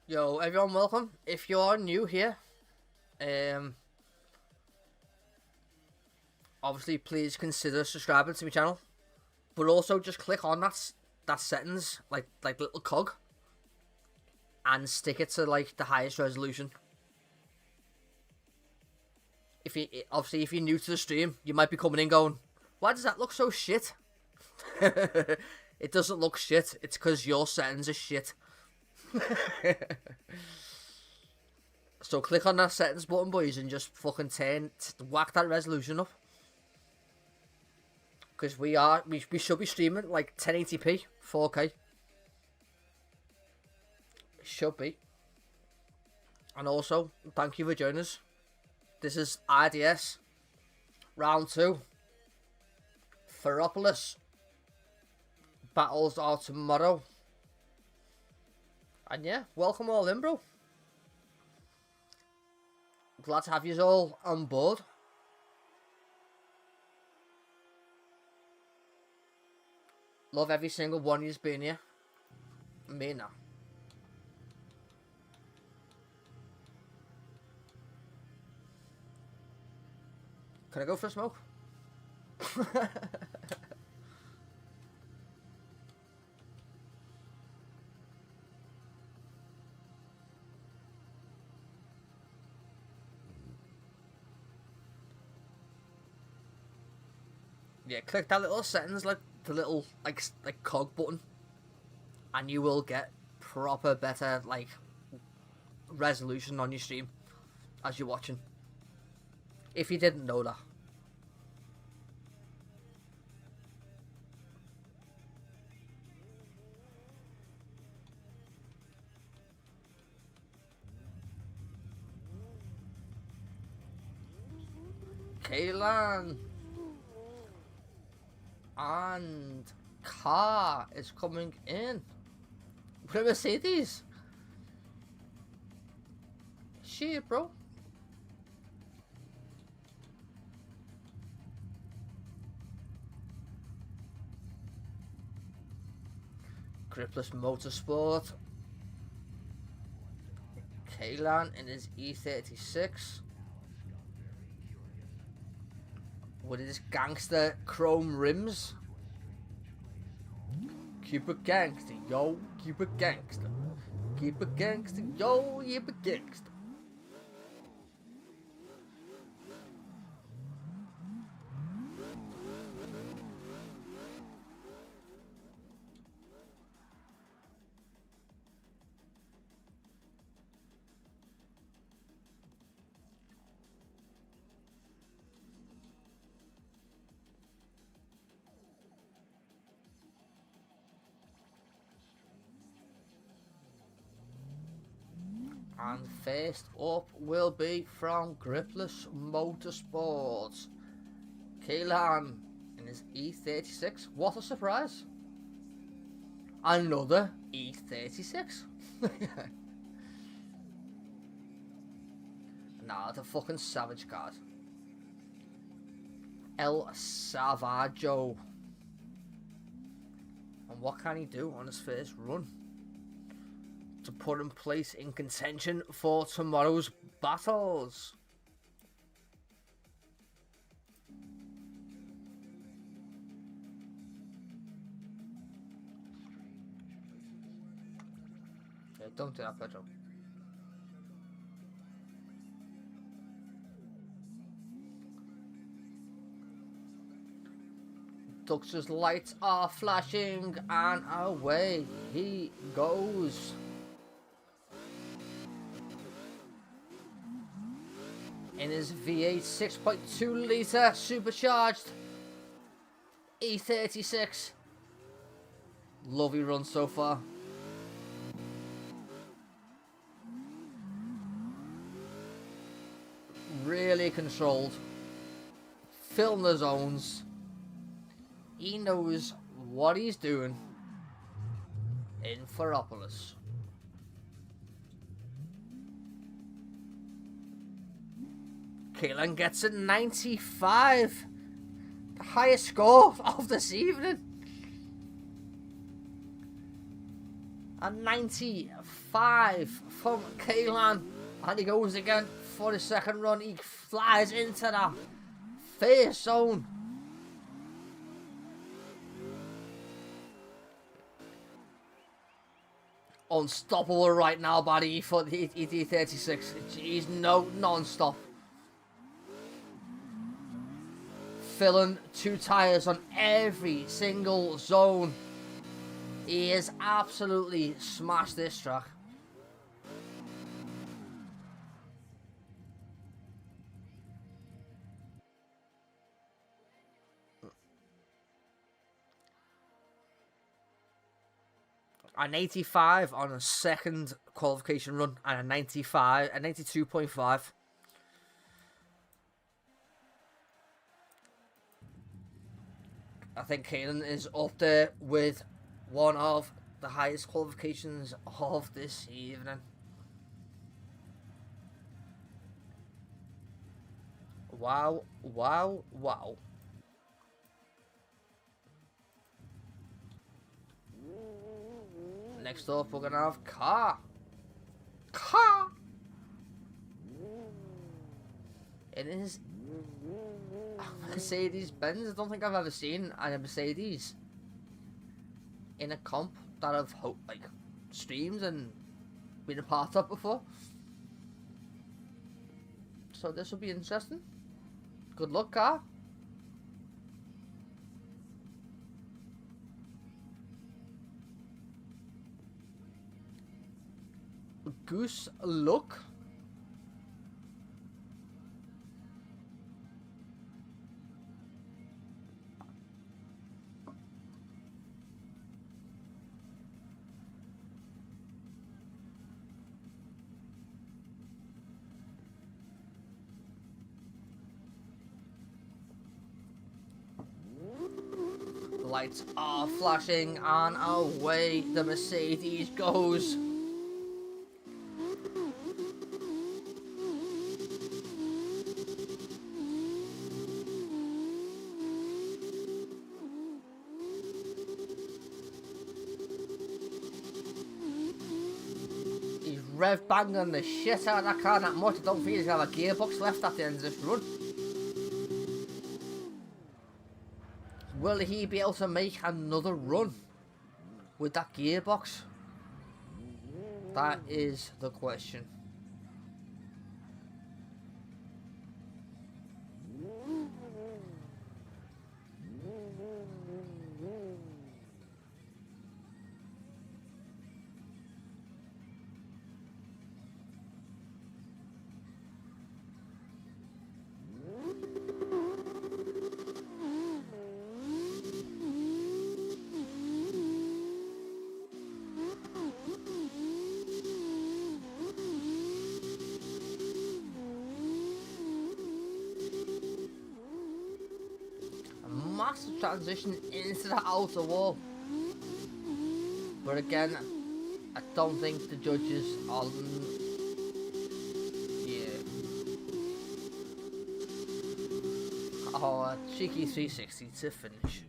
Yo, everyone, welcome. If you are new here, obviously please consider subscribing to my channel, but also just click on that settings, like little cog, and stick it to like the highest resolution. If you're new to the stream, you might be coming in going, why does that look so shit? It doesn't look shit, it's because your settings are shit. So click on that settings button, boys, and just fucking whack that resolution up, because we should be streaming like 1080p 4K. It should be. And also, thank you for joining us. This is IDS round 2. Ferrepolis battles are tomorrow. And yeah, welcome all in, bro. Glad to have you all on board. Love every single one of you's been here. Me now. Can I go for a smoke? Yeah, click that little settings, like the little like cog button, and you will get proper better like resolution on your stream as you're watching. If you didn't know that. Kaylan and Car is coming in with a Mercedes. Shit, bro. Gripless Motorsport. Kaylan in his E36 with his gangster chrome rims. Keep it gangster, yo, keep it gangster. Keep it gangster, yo, keep it gangster. And first up will be from Gripless Motorsports, Kaylan in his E36. What a surprise! Another E36. Nah, the fucking savage card. El Savaggio. And what can he do on his first run to put in place in contention for tomorrow's battles? Yeah, don't do that, Pedro. Dux's lights are flashing and away he goes. In his V8 6.2 litre supercharged E36. Lovely run so far. Really controlled. Filling the zones. He knows what he's doing in Ferrepolis. Kaylan gets a 95. The highest score of this evening. A 95 from Kaylan. And he goes again for the second run. He flies into that first zone. Unstoppable right now, buddy, for the ET36. He's no non-stop. Filling 2 tyres on every single zone. He has absolutely smashed this track. An 85 on a second qualification run and a 95, a 92.5. I think Kaylan is up there with one of the highest qualifications of this evening. Wow, wow, wow. Next up, we're gonna have Car. It is Mercedes-Benz. I don't think I've ever seen a Mercedes in a comp that I've like streamed and been a part of before. So this will be interesting. Good luck, Car. Goose luck. Lights are flashing and away the Mercedes goes. rev banging the shit out of that car that much. I don't think he's going to have a gearbox left at the end of this run. Will he be able to make another run with that gearbox? That is the question. Massive transition into the outer wall, but again, I don't think the judges are. Yeah. Oh, a cheeky 360 to finish.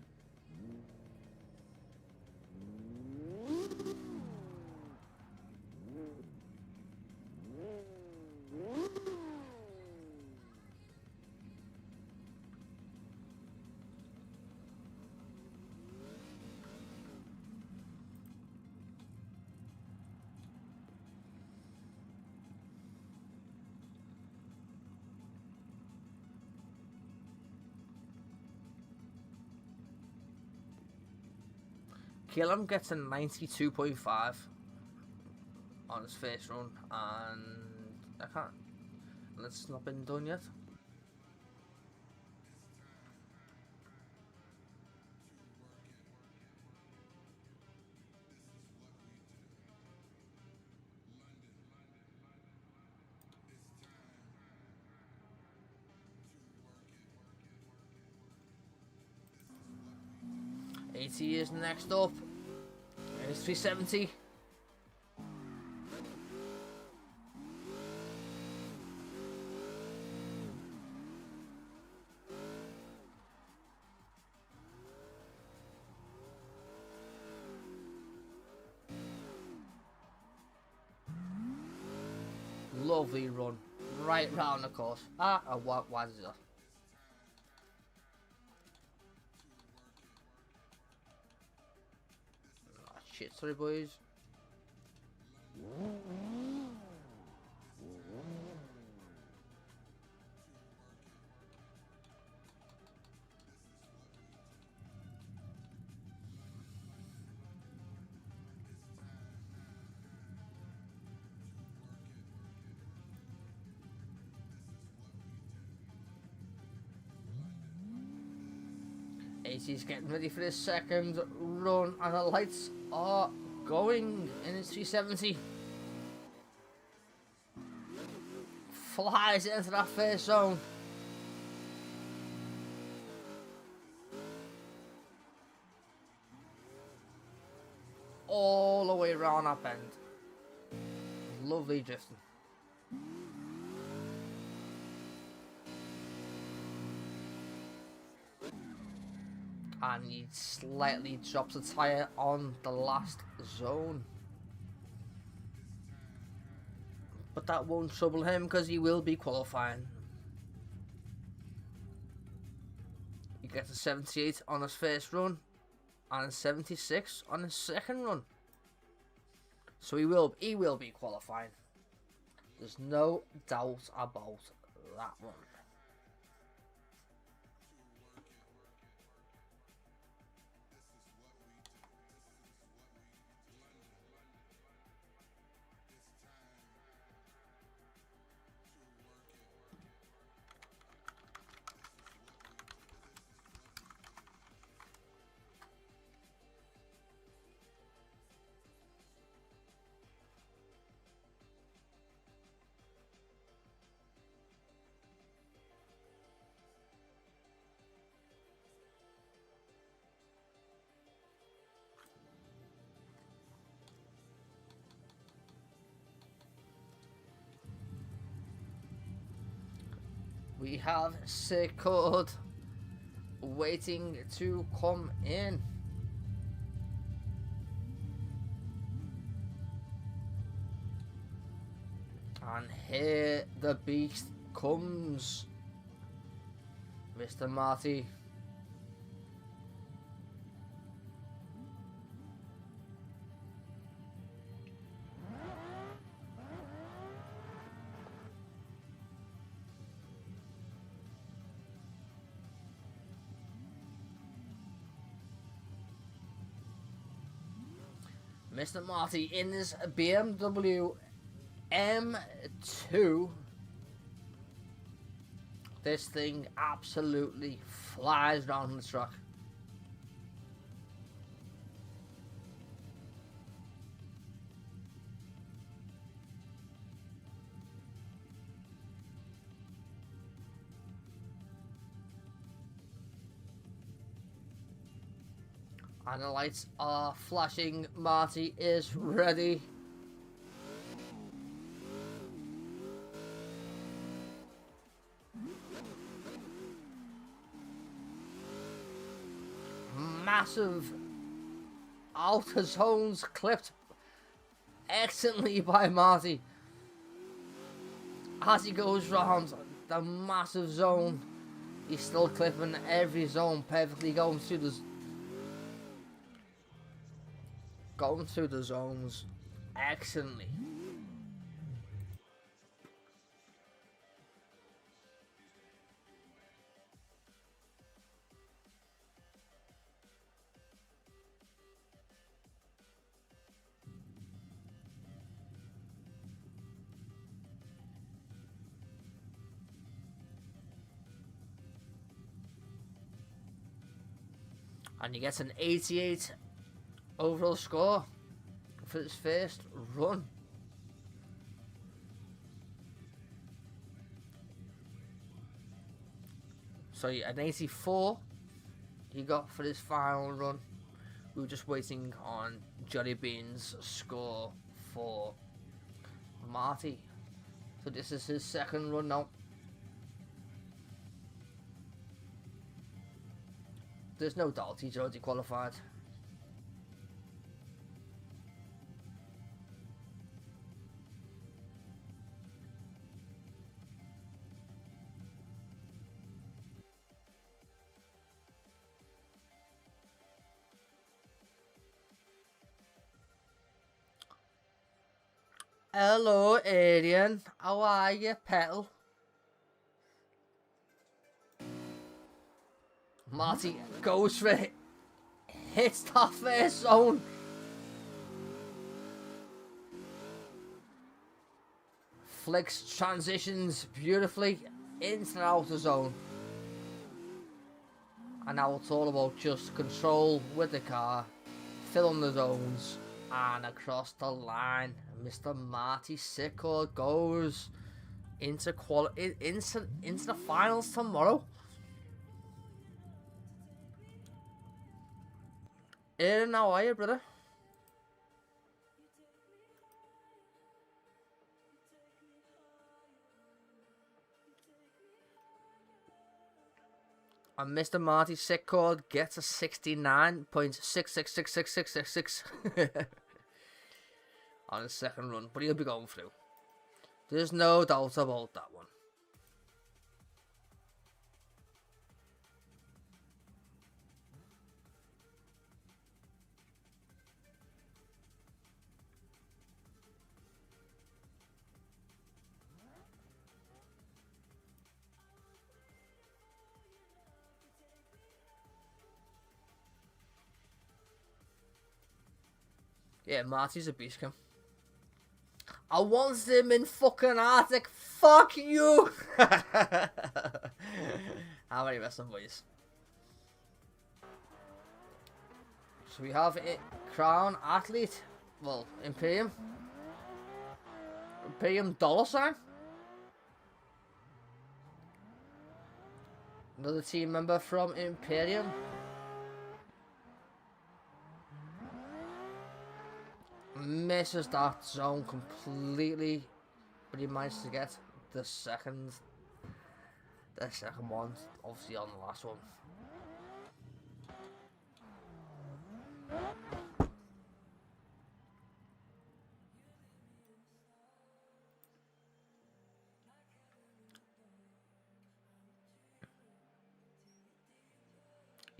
Killam gets a 92.5 on his first run, and I can't. It's not been done yet. AT is next up. It's 370. Lovely run, right round the course. What was it? Shit, sorry boys. AC's getting ready for his second run, and the lights are going in his 370. Flies into that first zone. All the way around that bend. Lovely drifting. And he slightly drops a tyre on the last zone. But that won't trouble him because he will be qualifying. He gets a 78 on his first run and a 76 on his second run. So he will be qualifying. There's no doubt about that one. We have Secord waiting to come in. And here the beast comes. Mr. Marty. Mr. Marty in his BMW M2. This thing absolutely flies down the track. And the lights are flashing. Marty is ready. Massive outer zones clipped excellently by Marty. As he goes round the massive zone, he's still clipping every zone perfectly, going through the zones excellently. And he gets an 88 overall score for his first run. So an 84 he got for his final run. We were just waiting on Johnny Bean's score for Marty. So this is his second run now. There's no doubt he's already qualified. Hello, Arian. How are you, Petal? Marty goes for it. Hits that first zone. Flicks transitions beautifully into the outer zone. And now it's all about just control with the car, filling the zones, and across the line. Mr. Marty Sickle goes into the finals tomorrow. Aaron, how are you, brother? And Mr. Marty Sickle gets a 69.66666666 on his second run, but he'll be going through. There's no doubt about that one. Yeah, Marty's a beast, Kim. I want him in fucking Arctic. Fuck you! How many wrestling boys? So we have it. Crown Athlete. Well, Imperium. Imperium $sign. Another team member from Imperium. Misses that zone completely, but he managed to get the second one, obviously on the last one.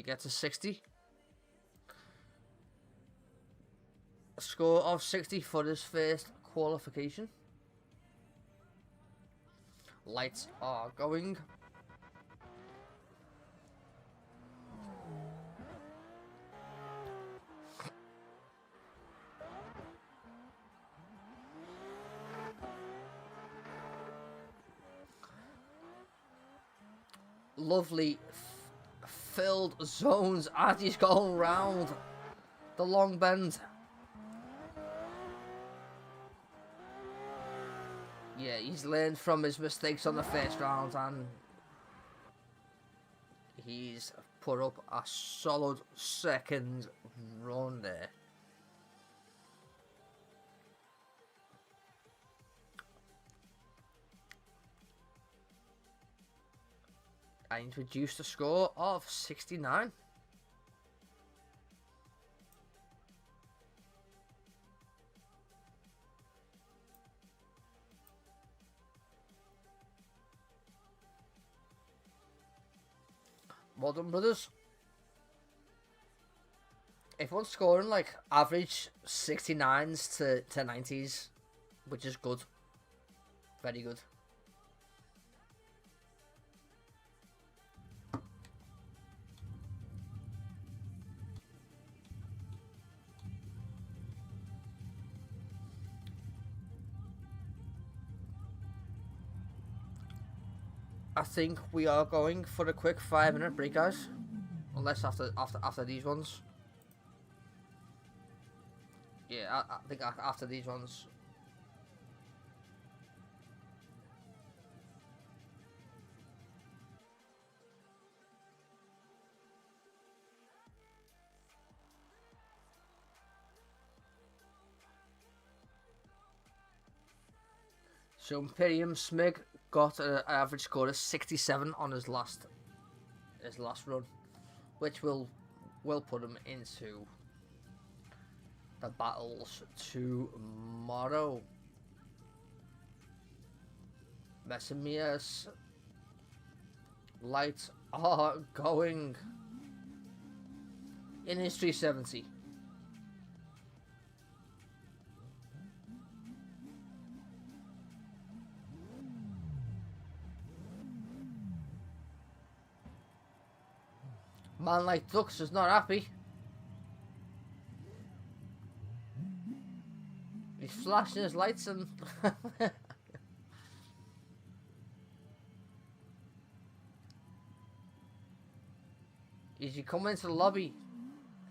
gets a 60. A score of 60 for his first qualification. Lights are going. Lovely filled zones as he's going round the long bend. Yeah, he's learned from his mistakes on the first round and he's put up a solid second run there. And he's reduced a score of 69. Well done, brothers. Everyone's scoring like average 69s to 90s, which is good. Very good. I think we are going for a quick 5-minute break, guys. Unless after these ones. Yeah, I think after these ones. So Imperium Smig got an average score of 67 on his last run, which will put him into the battles tomorrow. Messimia's lights are going in his 370. Man like Dux is not happy. He's flashing his lights and is he coming into the lobby?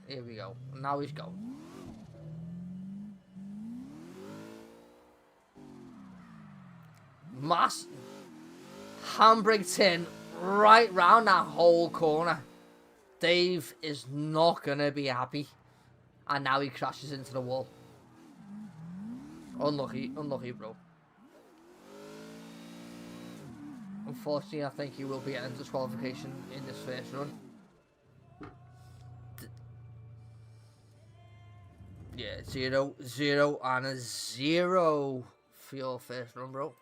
Here we go. Now he's going. Mass handbrake turn right round that whole corner. Dave is not gonna be happy, and now he crashes into the wall. Unlucky, bro. Unfortunately, I think he will be getting disqualification in this first run. Yeah, 0, 0, and a 0 for your first run, bro.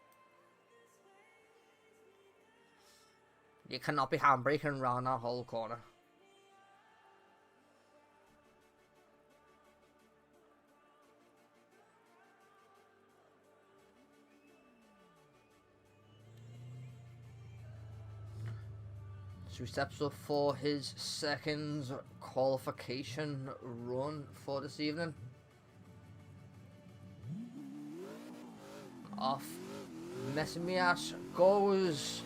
You cannot be handbraking around that whole corner. So he steps up for his second qualification run for this evening. Off Messimias goes.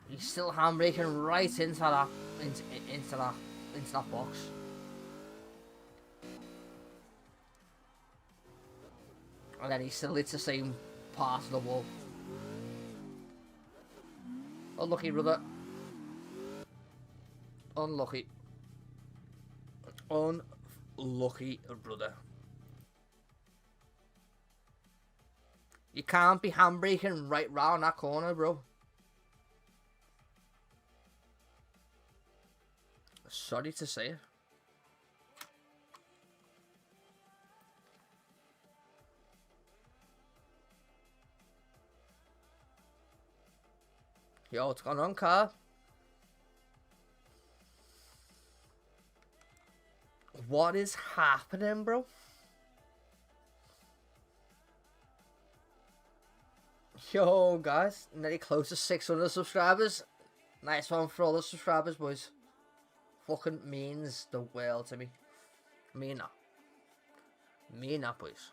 He's still handbraking right into that box. And then he still hits the same part of the wall. Unlucky, brother. Unlucky. Unlucky, brother. You can't be handbraking right round that corner, bro. Sorry to say it. Yo, what's going on, car? What is happening, bro? Yo, guys, nearly close to 600 subscribers. Nice one for all the subscribers, boys. Fucking means the world to me. Me not. Me not, boys.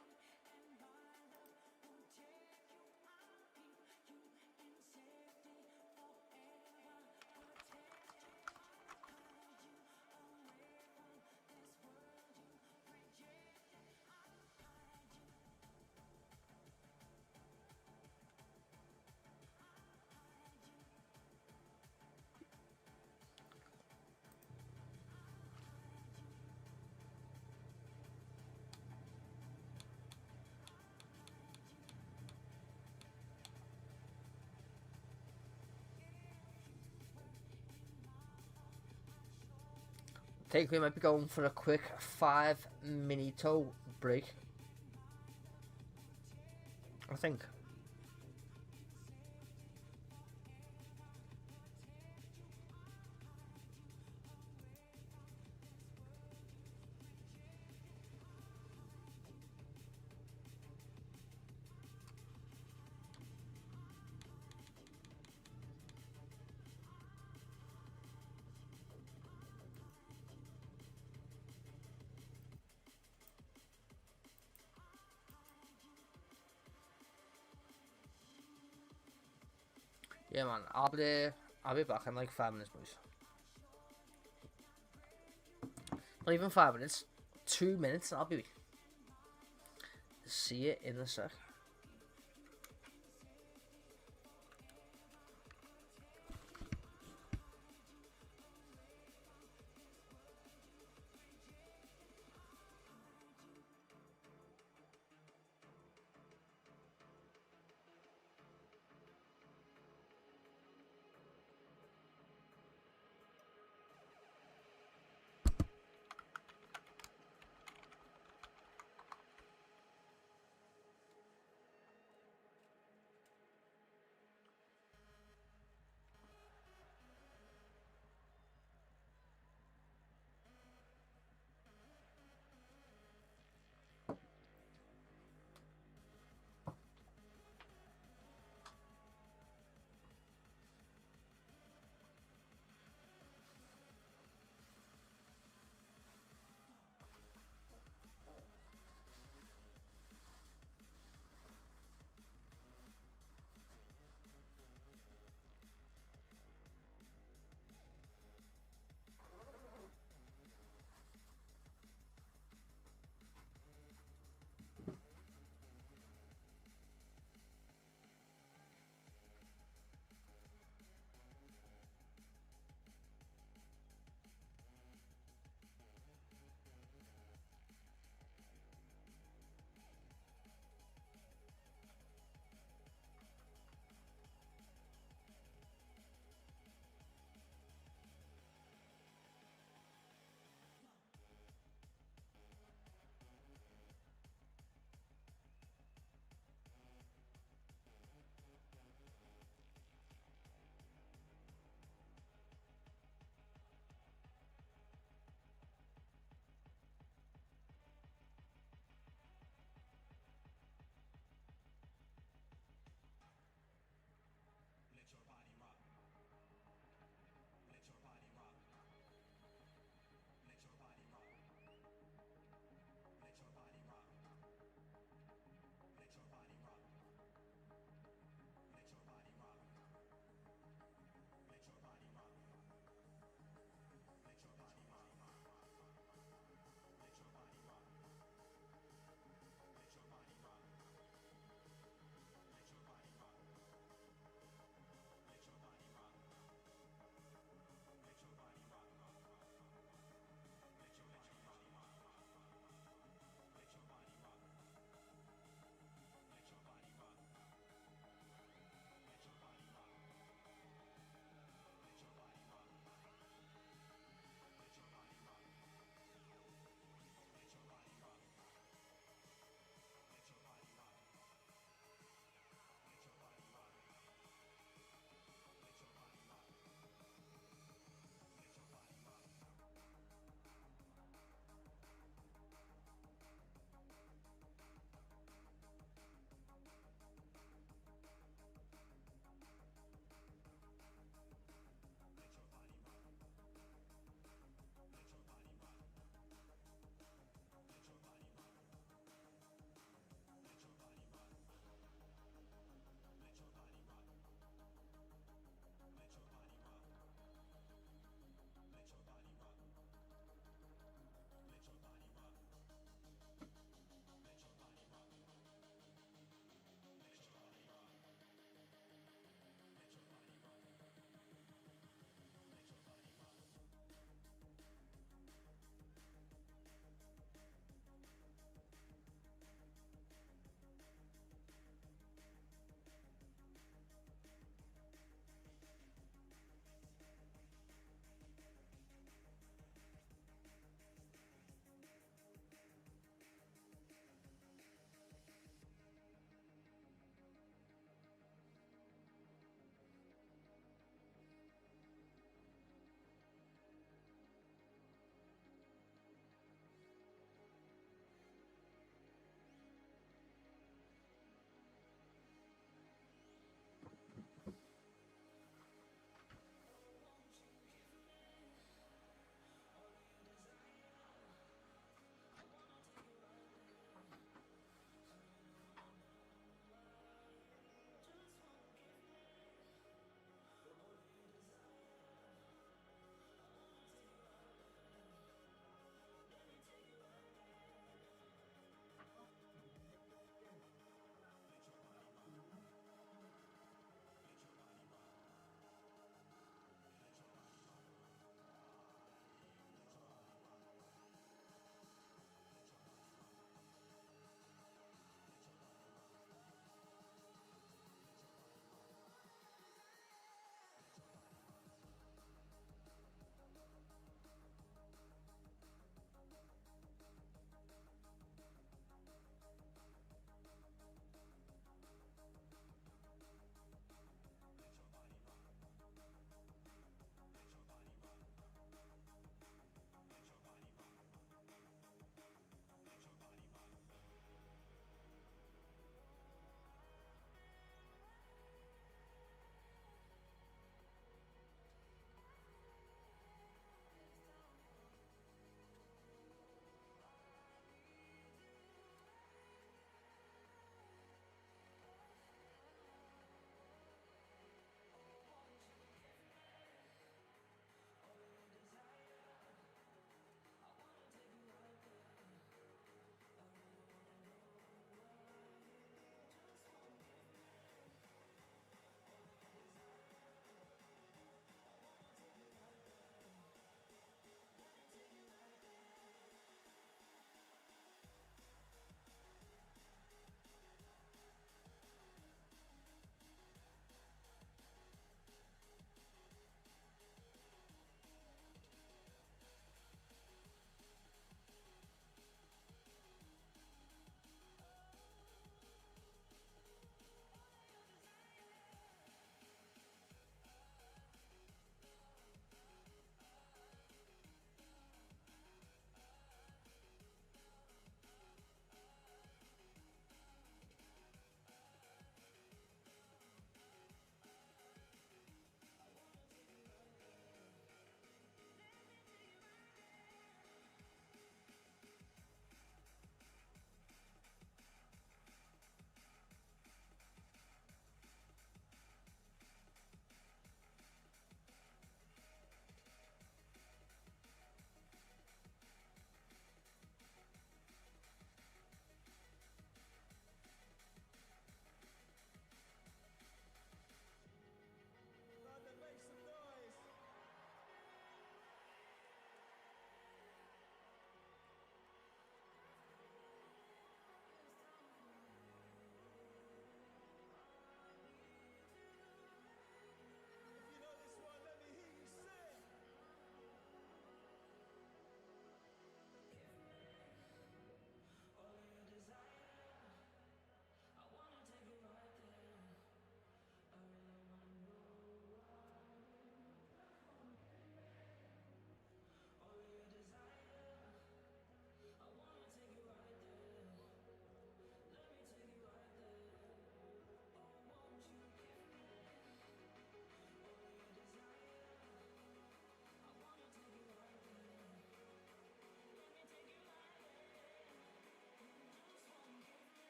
I think we might be going for a quick 5-minute break. I think. Yeah, man. I'll be back in like 5 minutes, boys. Not even 5 minutes. 2 minutes, and I'll be. See you in a sec.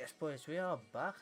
Yes, boys, we are back.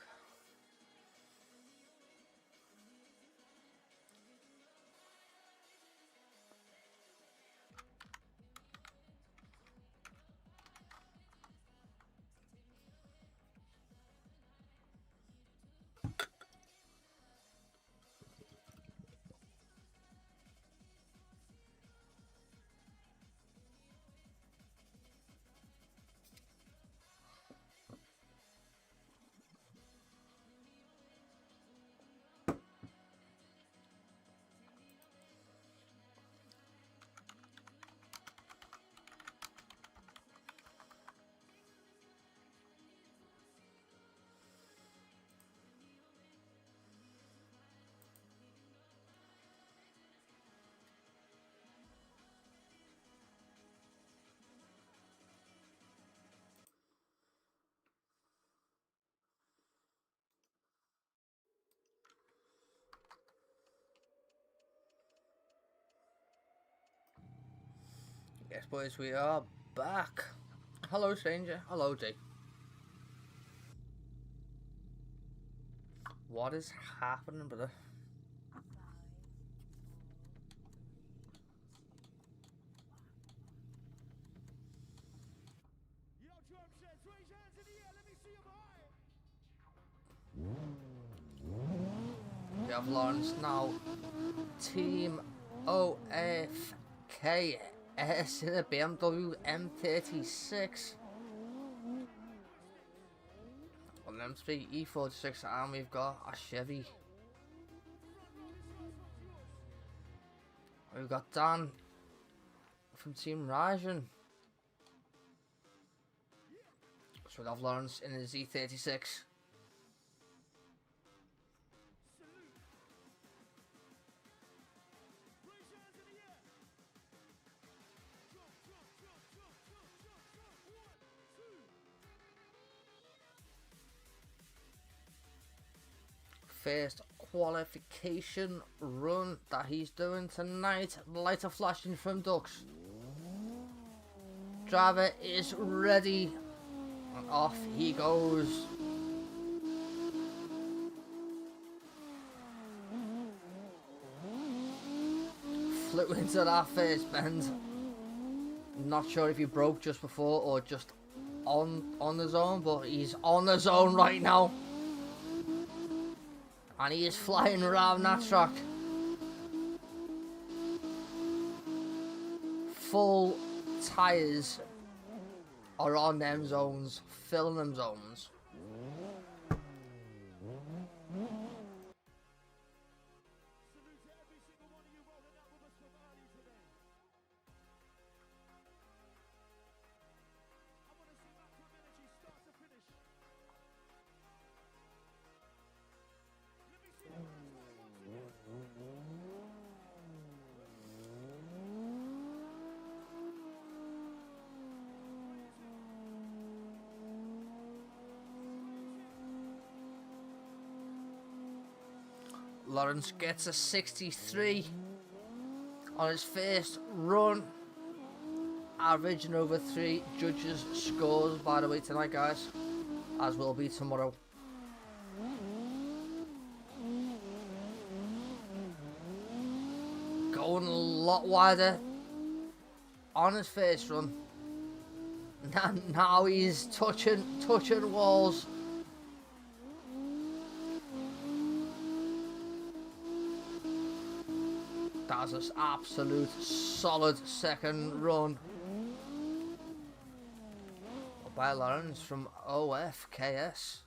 Yes, boys, we are back. Hello, stranger. Hello, D. What is happening, brother? Yo, drum sets, raise your hands in the air. Let me see them high. We have Lawrence now. Team OFKS in a BMW M36. On an M3 E46, and we've got a Chevy. We've got Dan from Team Rajan. So we'll have Lawrence in his E36. First qualification run that he's doing tonight. The lights are flashing from ducks. Driver is ready, and off he goes. Flew into that first bend. Not sure if he broke just before or just on the zone, but he's on the zone right now. And he is flying around that track. Full tyres are on them zones, filling them zones. Salute to every single one of you rolling out with us from early today. I want to see maximum energy start to finish. Let me see the hands high once again. Lawrence gets a 63 on his first run. Averaging over 3 judges' scores, by the way, tonight, guys, as will be tomorrow. Going a lot wider on his first run. Now he's touching walls. That's an absolute solid second run by Lawrence from OFKS.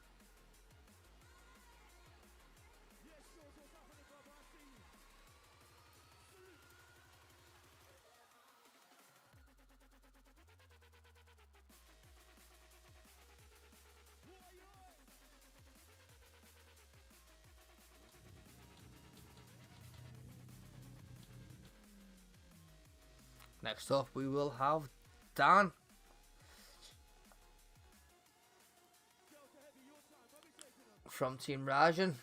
Next up, we will have Dan from Team Rajan.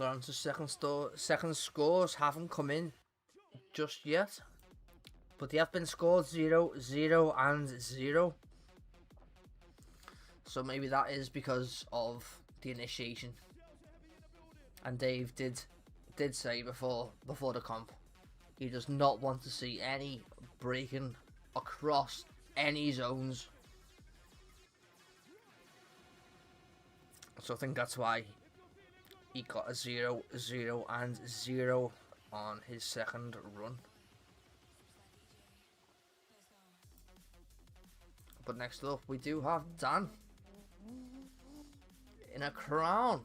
Lawrence's second scores haven't come in just yet, but they have been scored 0, 0, and 0. So maybe that is because of the initiation. And Dave did say before the comp, he does not want to see any breaking across any zones. So I think that's why he got a 0, 0, and 0 on his second run. But next up, we do have Dan in a crown.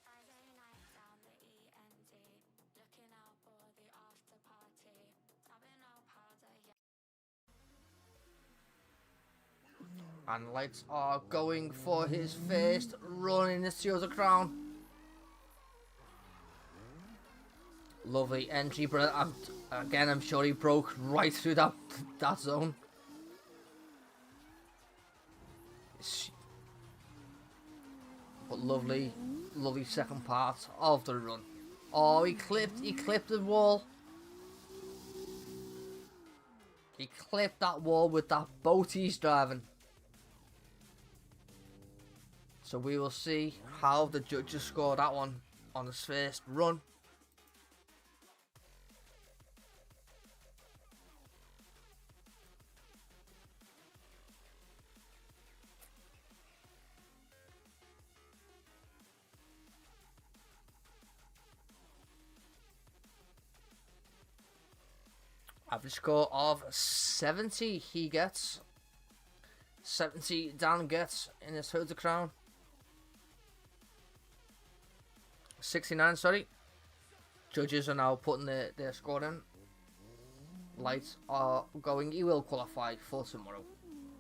Friday night down the END, looking out for the after party, rubbing out powder, yeah. And lights are going for his first run in the Toyota Crown. Lovely entry, but I'm sure he broke right through that zone. But lovely second part of the run. Oh, he clipped the wall. He clipped that wall with that boat he's driving. So we will see how the judges score that one on his first run. Average score of 70 he gets. 70 Dan gets in his Toyota Crown. 69, sorry. Judges are now putting their score in. Lights are going. He will qualify for tomorrow.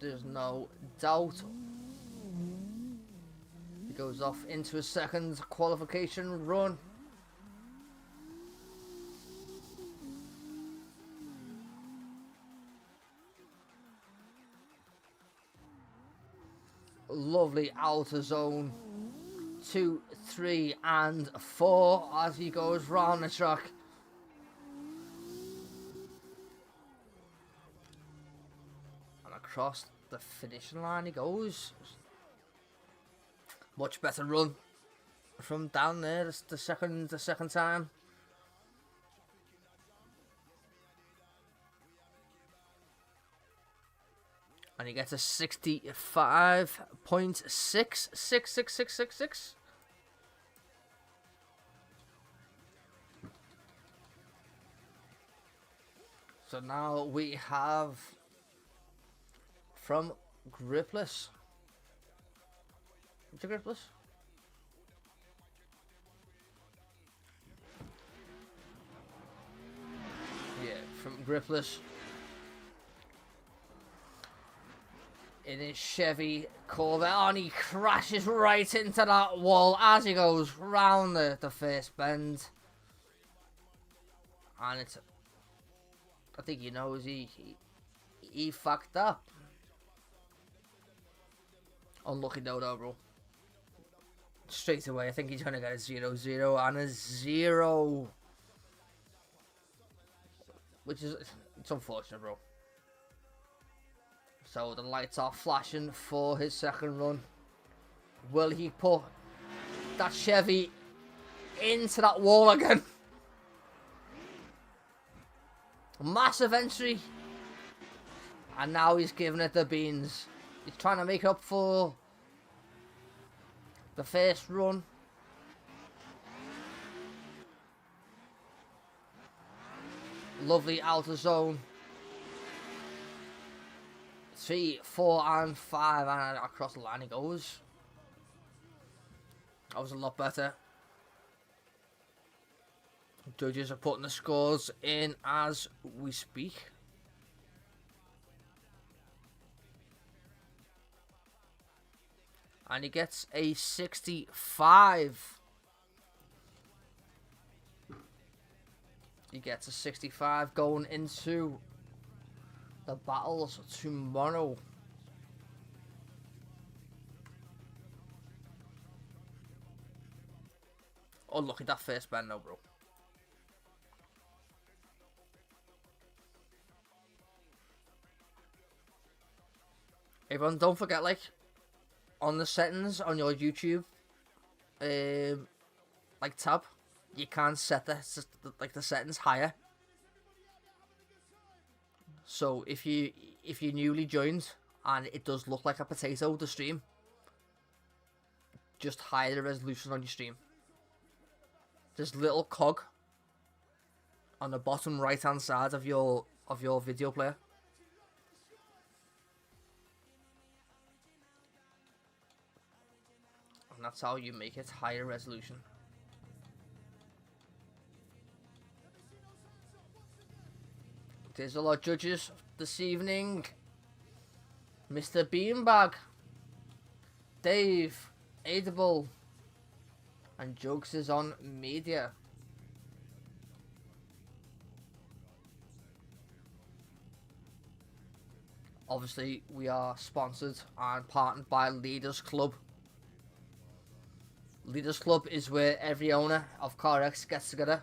There's no doubt. He goes off into his second qualification run. Lovely outer zone. 2, 3, and 4 as he goes round the track. And across the finishing line he goes. Much better run from down there the second time. And he gets a 65.66666. So now we have from Gripless. Is it Gripless? Yeah, from Gripless. In his Chevy Corvette, and he crashes right into that wall as he goes round the first bend. And it's, I think he knows he fucked up. Unlucky though, bro. Straight away, I think he's gonna get a 0, 0, and a 0. Which is, it's unfortunate, bro. So the lights are flashing for his second run. Will he put that Chevy into that wall again? Massive entry. And now he's giving it the beans. He's trying to make up for the first run. Lovely outer zone. 3, 4, and 5, and across the line he goes. That was a lot better. Judges are putting the scores in as we speak. And he gets a 65. you get to 65 going into the battles tomorrow. Oh, look at that first bend now, bro. Everyone, don't forget, like, on the settings on your YouTube, like, tab, you can set the settings higher. So if you newly joined and it does look like a potato, the stream, just higher the resolution on your stream. There's a little cog on the bottom right hand side of your video player. And that's how you make it higher resolution. There's a lot of judges this evening. Mr. Beanbag, Dave, Edible, and Jokes is on media. Obviously, we are sponsored and partnered by Leaders Club. Leaders Club is where every owner of CarX gets together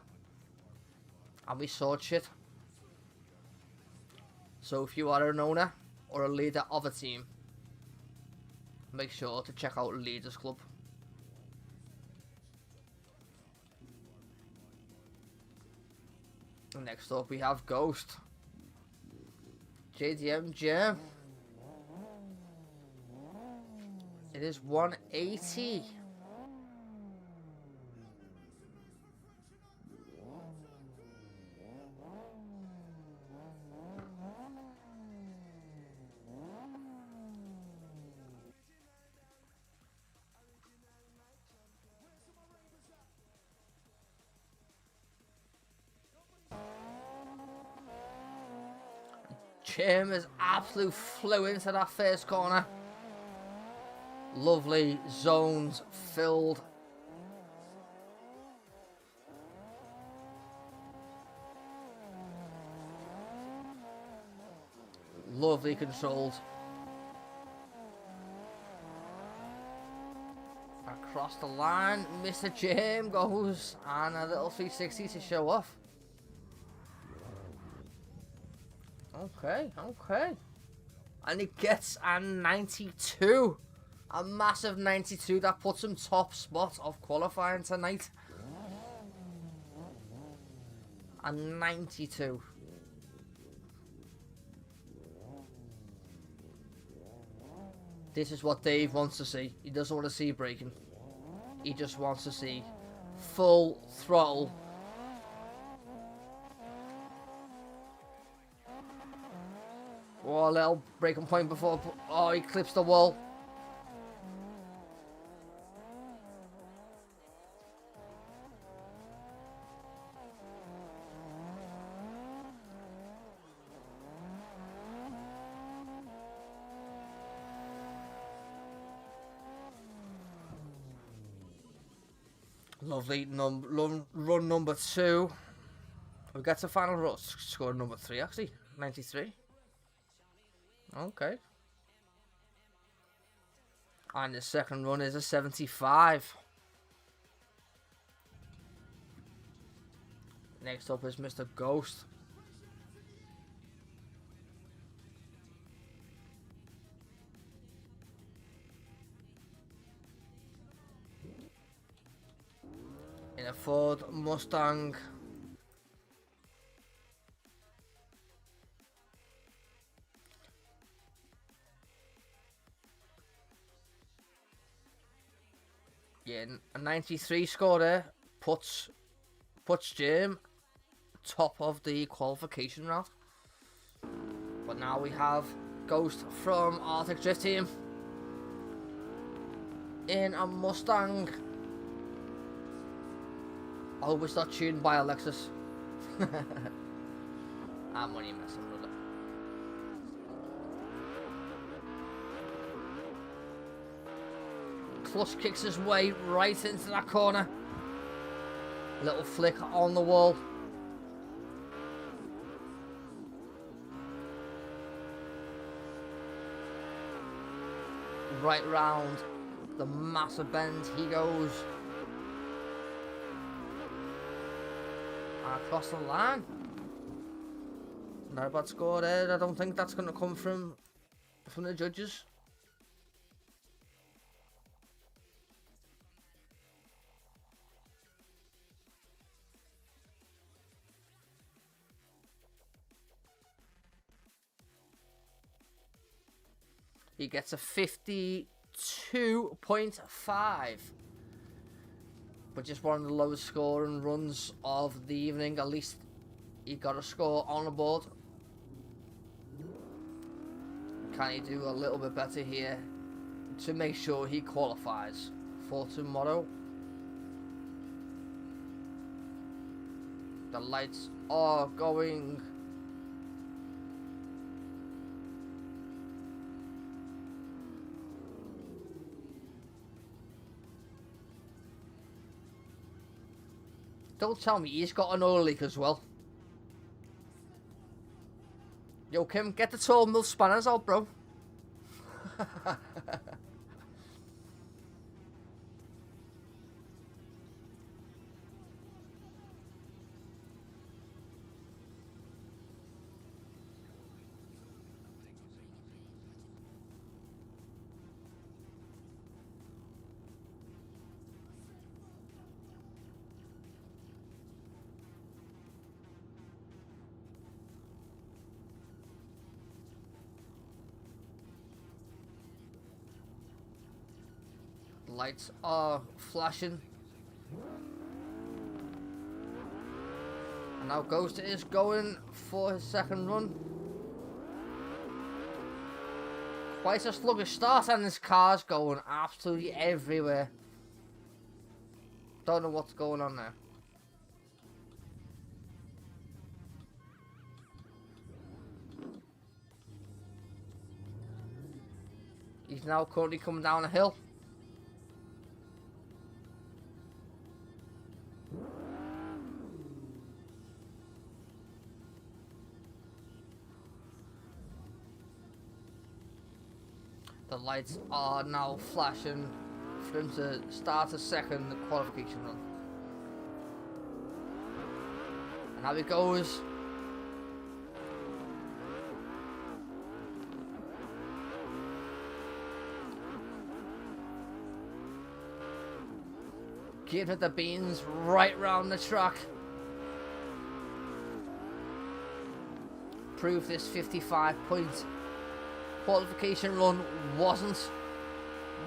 and we sort shit. So if you are an owner or a leader of a team, make sure to check out Leaders Club. Next up we have Ghost. JDM Jam. It is 180. Jim is absolute flew into that first corner. Lovely zones filled. Lovely controlled. Across the line, Mr. Jim goes and a little 360 to show off. Okay. And he gets a 92. A massive 92 that puts him top spot of qualifying tonight. A 92. This is what Dave wants to see. He doesn't want to see braking. He just wants to see full throttle. Oh, a little breaking point before. Oh, he clips the wall. Lovely run number 2. We get to final run. Score number 3 actually. 93. Okay. And the second run is a 75. Next up is Mr. Ghost. In a Ford Mustang. Yeah, a 93 score there puts Jim top of the qualification round. But now we have Ghost from Arctic Drift Team in a Mustang. I hope it's not tuned by Alexis. I'm only messing with it. Clutch kicks his way right into that corner. Little flick on the wall. right round the massive bend he goes. And across the line. Not a bad score there. I don't think that's going to come from the judges. He gets a 52.5. But just one of the lowest scoring runs of the evening. At least he got a score on the board. Can he do a little bit better here to make sure he qualifies for tomorrow? The lights are going. Don't tell me he's got an oil leak as well. Yo, Kim, get the 12mm spanners out, bro. Lights are flashing. And now Ghost is going for his second run. Quite a sluggish start, and this car's going absolutely everywhere. Don't know what's going on there. He's now currently coming down a hill. The lights are now flashing for him to start a second qualification run. And now he goes. Giving it the beans right round the track. Prove this 55-point qualification run wasn't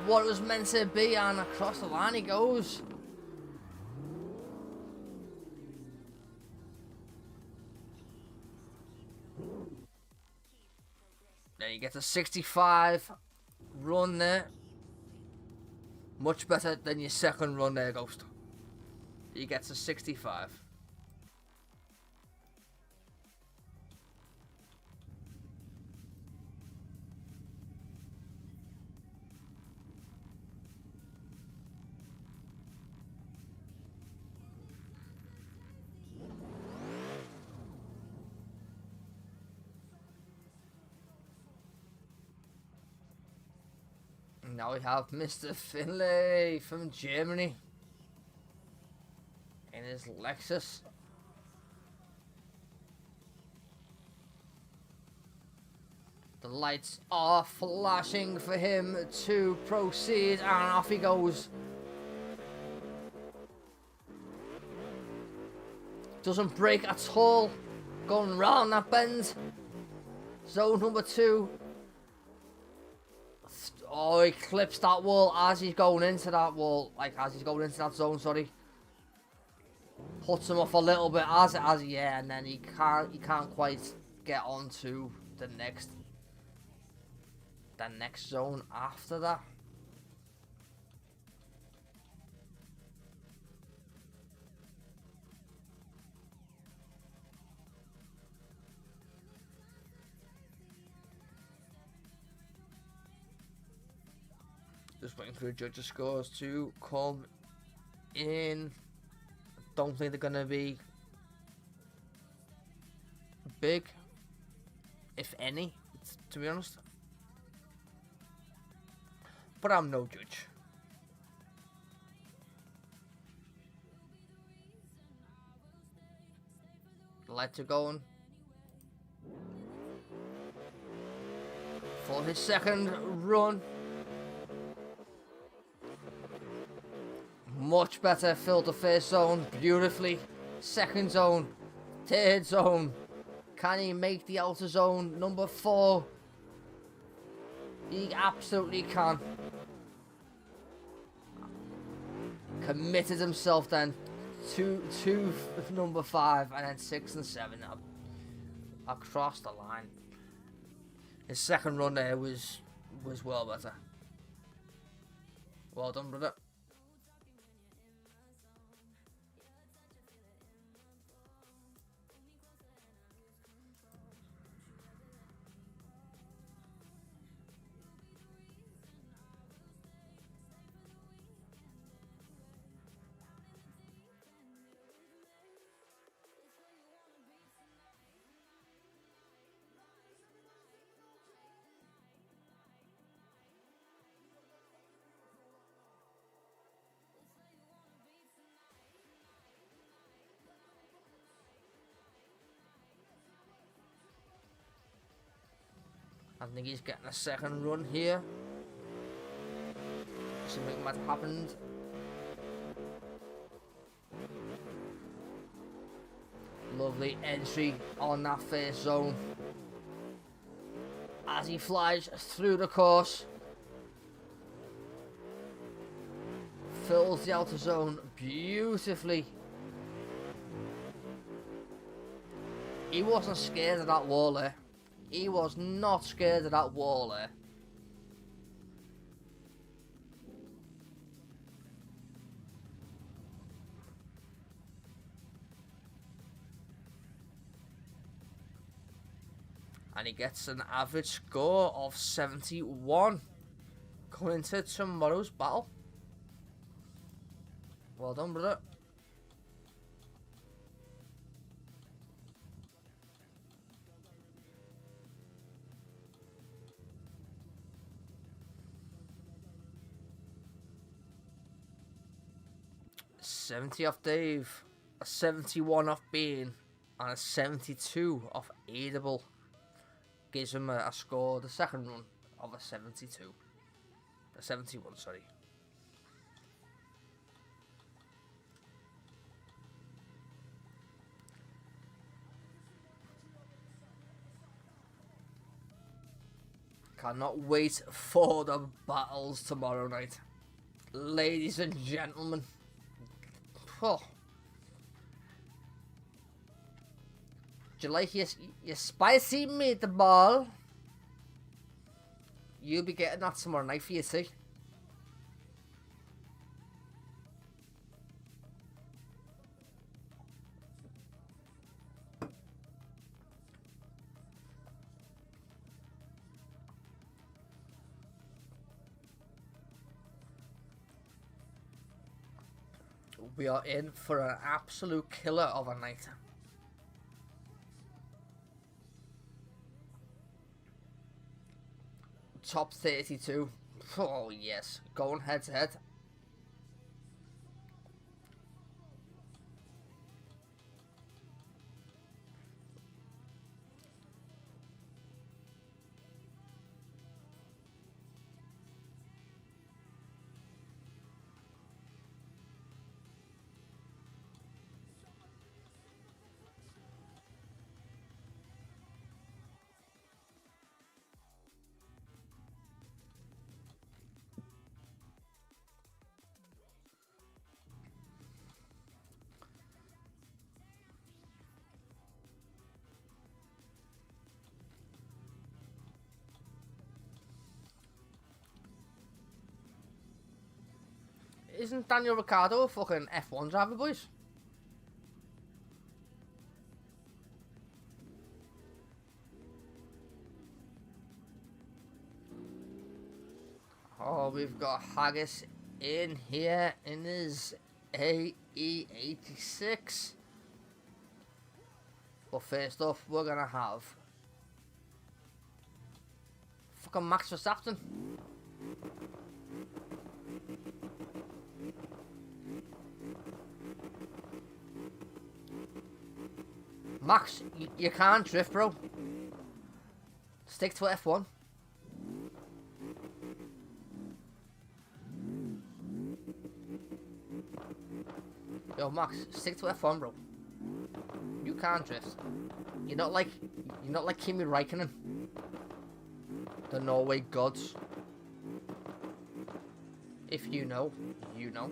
what it was meant to be, and across the line he goes. Then he gets a 65 run there. Much better than your second run there, Ghost. He gets a 65. Now we have Mr. Finlay from Germany in his Lexus. The lights are flashing for him to proceed, and off he goes. Doesn't break at all, going round that bend. Zone number 2. Oh, he clips that wall as he's going into that wall, like as he's going into that zone, sorry. Puts him off a little bit yeah, and then he can't quite get onto the next zone after that. Just waiting for the judges' scores to come in. Don't think they're going to be big, if any, to be honest. but I'm no judge. Lights are going. For his second run. Much better, filled the first zone beautifully. Second zone, third zone. Can he make the outer zone? Number 4. He absolutely can. Committed himself then to number 5, and then 6 and 7 across the line. His second run there was well better. Well done, brother. I think he's getting a second run here. Something might have happened. Lovely entry on that first zone. As he flies through the course. Fills the outer zone beautifully. He wasn't scared of that wall there. He was not scared of that wall there. And he gets an average score of 71 going into tomorrow's battle. Well done, brother. $70 off Dave, a 71 off Bean, and a 72 off Edible. Gives him a score, the second run, of a 72. A 71, sorry. Cannot wait for the battles tomorrow night. Ladies and gentlemen. Oh. Do you like your spicy meatball? You'll be getting that tomorrow night for your tea. We are in for an absolute killer of a night. Top 32. Oh yes, going head to head. Isn't Daniel Ricciardo a fucking F1 driver, boys? Oh, we've got Haggis in here in his AE86. But first off, we're gonna have fucking Max Verstappen. Max, you can't drift, bro. Stick to F1. Yo, Max, stick to F1, bro. You can't drift. You're not like Kimi Räikkönen, the Norway gods. If you know, you know.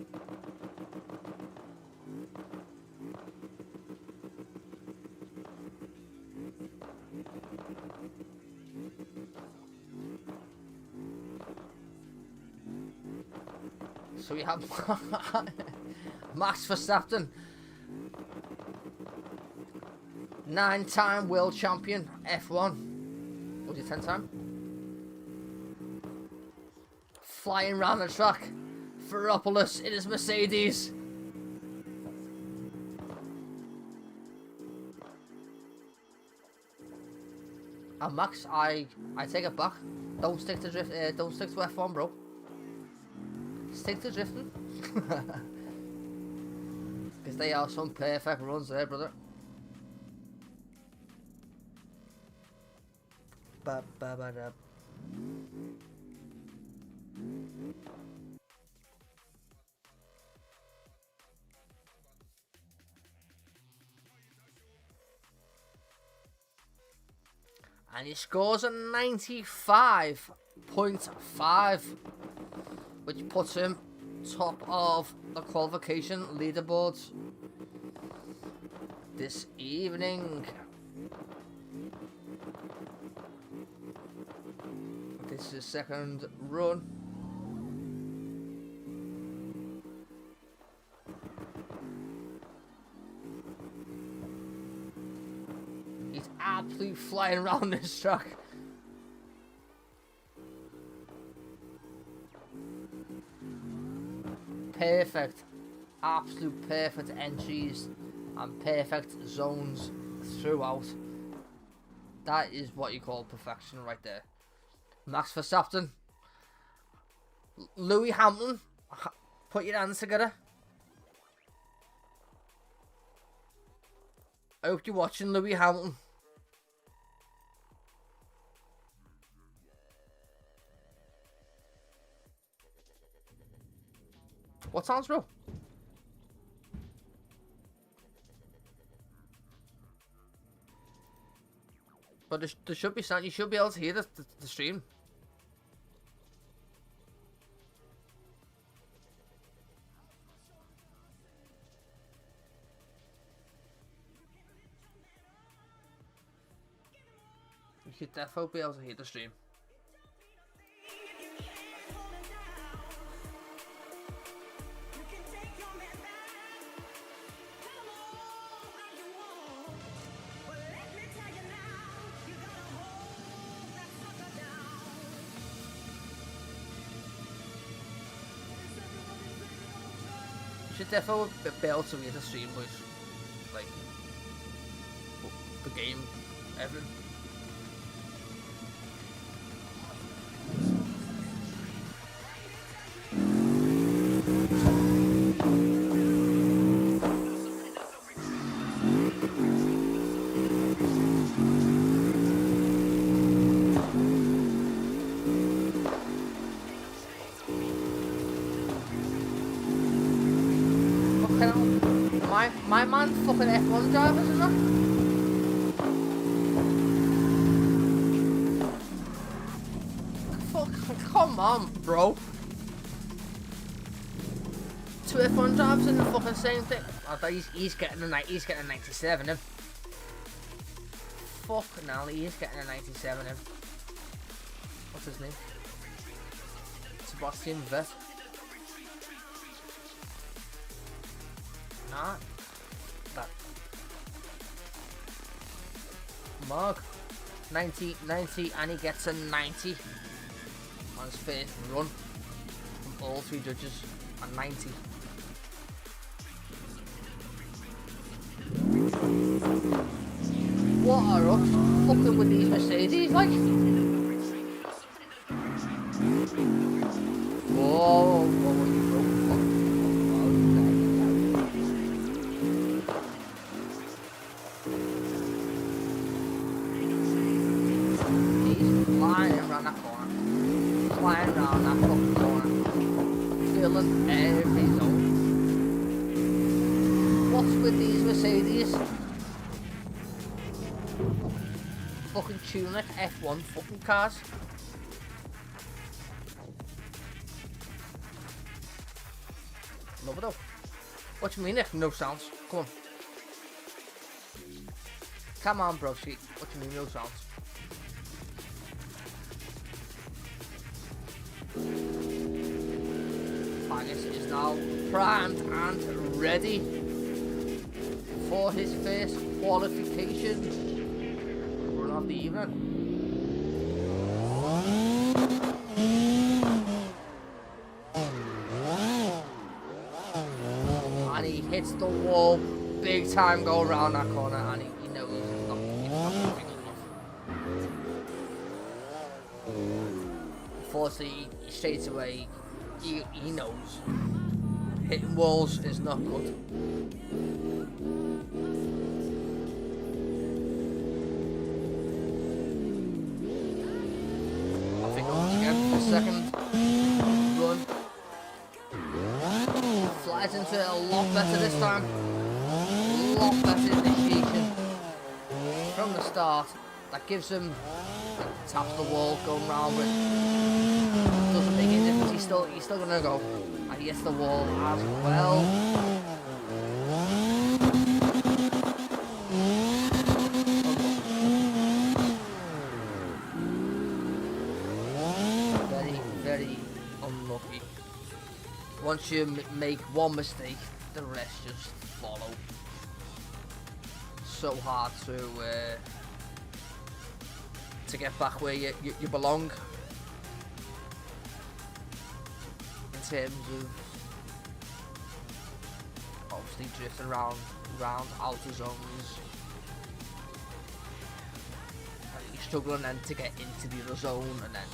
So we have Max Verstappen, 9-time world champion F1. Was he 10-time? Flying around the track. Ferrepolis in his Mercedes. And Max, I take it back. Don't stick to drift. Don't stick to F1, bro. Stick to drifting. Because they are some perfect runs there, brother. Ba ba ba da. And he scores a 95.5, which puts him top of the qualification leaderboards this evening. This is his second run. He's absolutely flying around this track. Perfect, absolute perfect entries and perfect zones throughout. That is what you call perfection right there. Max Verstappen, Lewis Hamilton, put your hands together. I hope you're watching, Lewis Hamilton. What sounds, bro? But there should be sound. You should be able to hear the stream. You should definitely be able to hear the stream. You should definitely be able to hear the stream, boys. Like, the game, everything. My man fucking F1 drivers, isn't it? Fuck, come on, bro. Two F1 drivers in the fucking same thing. I thought he's getting a 97 him. Fuck now, he's getting a 97 him. What's his name? Sebastian Vettel. Nah. That. Mark. 90, and he gets a 90 on his first run from all three judges. A 90. What are us fucking with these Mercedes, like? Whoa, you broke. controlling every zone. What's with these Mercedes? Fucking tuning like F1 fucking cars. Love it though. What do you mean, Nick? No sounds. Come on. Come on, broski. What do you mean, no sounds? Fagus is now primed and ready for his first qualification run of the evening. And he hits the wall big time, go around that corner, and he knows it's not moving enough. Unfortunately, straight away, he knows hitting walls is not good. I think once again, the second run flies into it a lot better this time. A lot better initiation from the start. That gives him taps the wall going round with. Doesn't make any difference. He's still gonna go, and he hits the wall as well. Very, very unlucky. Once you make one mistake, the rest just follow. So hard to get back where you belong. In terms of obviously drifting around outer zones. And you're struggling then to get into the other zone, and then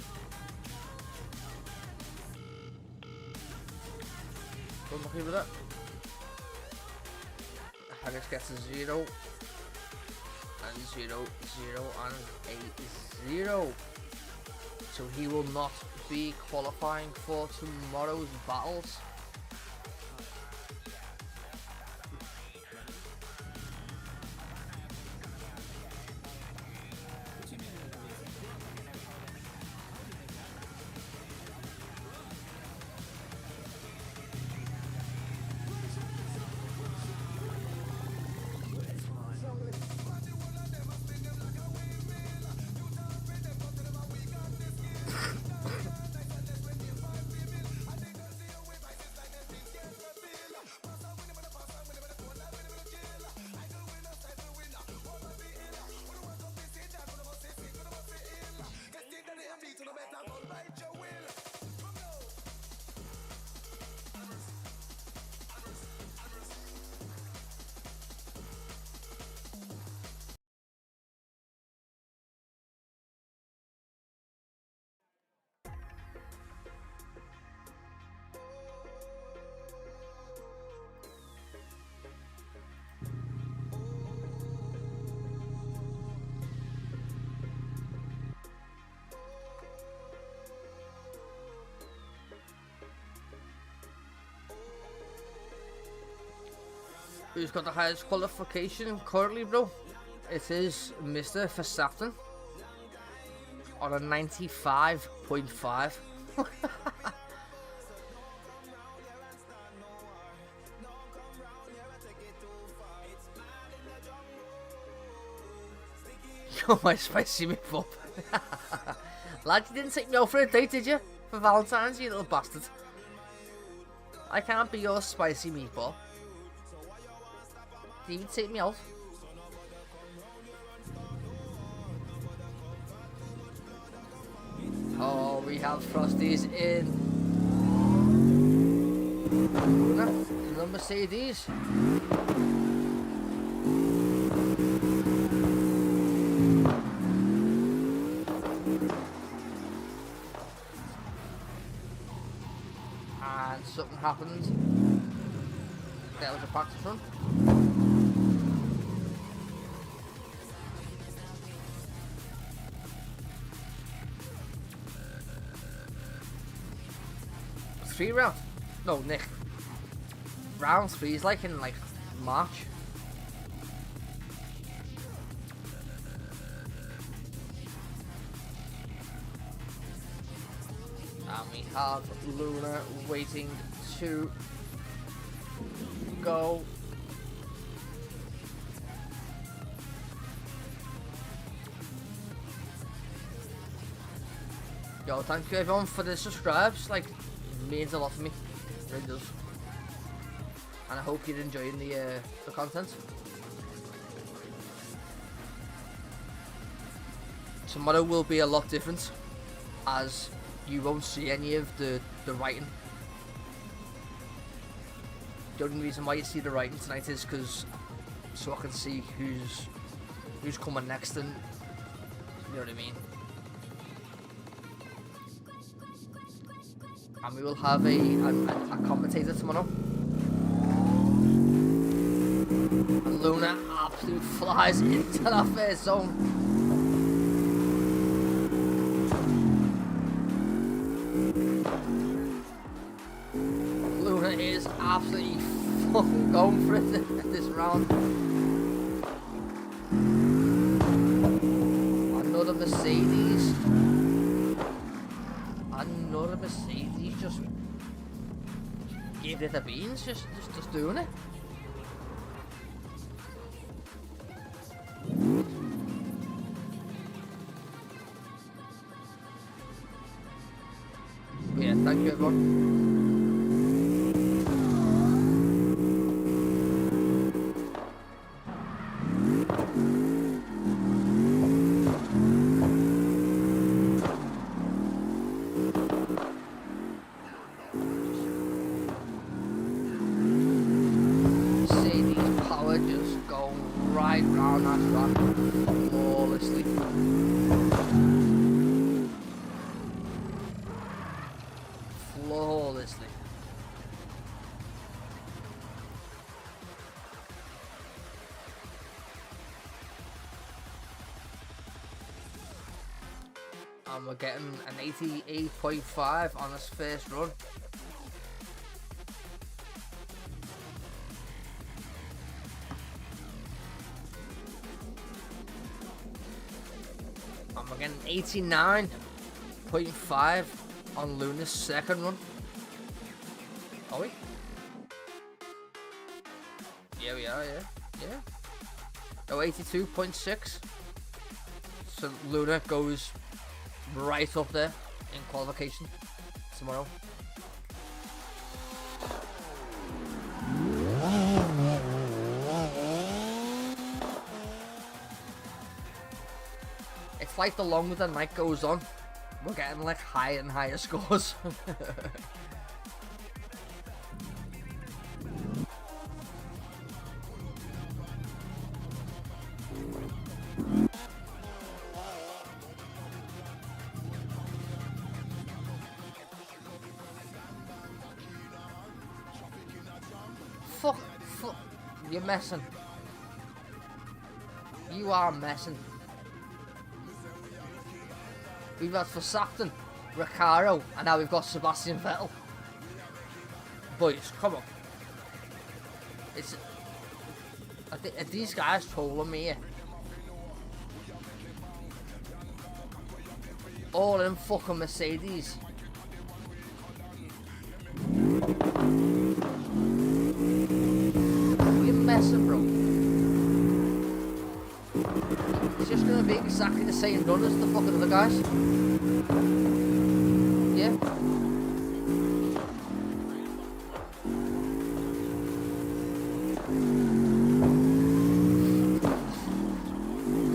unlucky with it. Harris gets a 0 and 0, 0 and a 0. So he will not be qualifying for tomorrow's battles. Who's got the highest qualification currently, bro? It is Mr. Verstappen on a 95.5. You're my spicy meatball. Lad, you didn't take me out for a date, did you? For Valentine's, you little bastard. I can't be your spicy meatball. Did you take me out? Oh, we have Frosties in the Mercedes. And something happened. There was a practice run. Three round. No, Nick. Round 3 is like in like March. And we have Luna waiting to go. Yo, thank you everyone for the subscribes. Like, it means a lot to me. It really does. And I hope you're enjoying the content. Tomorrow will be a lot different, as you won't see any of the writing. The only reason why you see the writing tonight is because so I can see who's coming next, and you know what I mean. And we will have a commentator tomorrow. And Luna absolutely flies into that first zone. Luna is absolutely fucking going for it this round. Another Mercedes. Another Mercedes just gave it the beans, just doing it. Yeah, thank you everyone. Flawlessly. And we're getting an 88.5 on this first run. And we're getting 89.5 on Luna's second run. Are we? Yeah, we are, yeah. Oh, 82.6. So Luna goes right up there in qualification tomorrow. It's like the longer the night goes on, we're getting like higher and higher scores. Fuck, you're messing. You are messing. We've had Verstappen, Ricciardo, and now we've got Sebastian Vettel. Boys, come on. Are these guys trolling me here? All in fucking Mercedes. You're messing, bro. It's just gonna be exactly the same run as the fucking other guys. Yeah.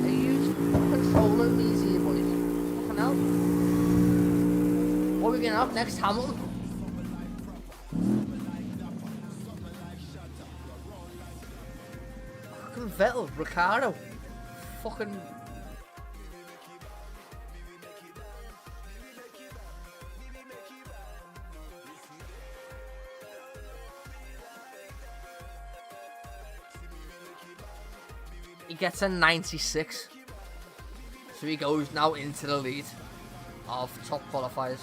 Are you controlling these here, boys? Fucking hell. What are we gonna have next? Hamilton? Fucking Vettel, Ricciardo. Fucking. He gets a 96. So he goes now into the lead of top qualifiers.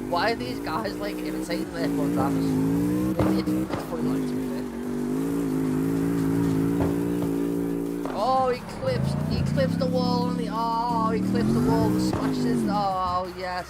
Why are these guys like imitating their F1 drivers? It's funny like to be fair. Oh, he clips the wall and he clips the wall and smashes. Oh yes.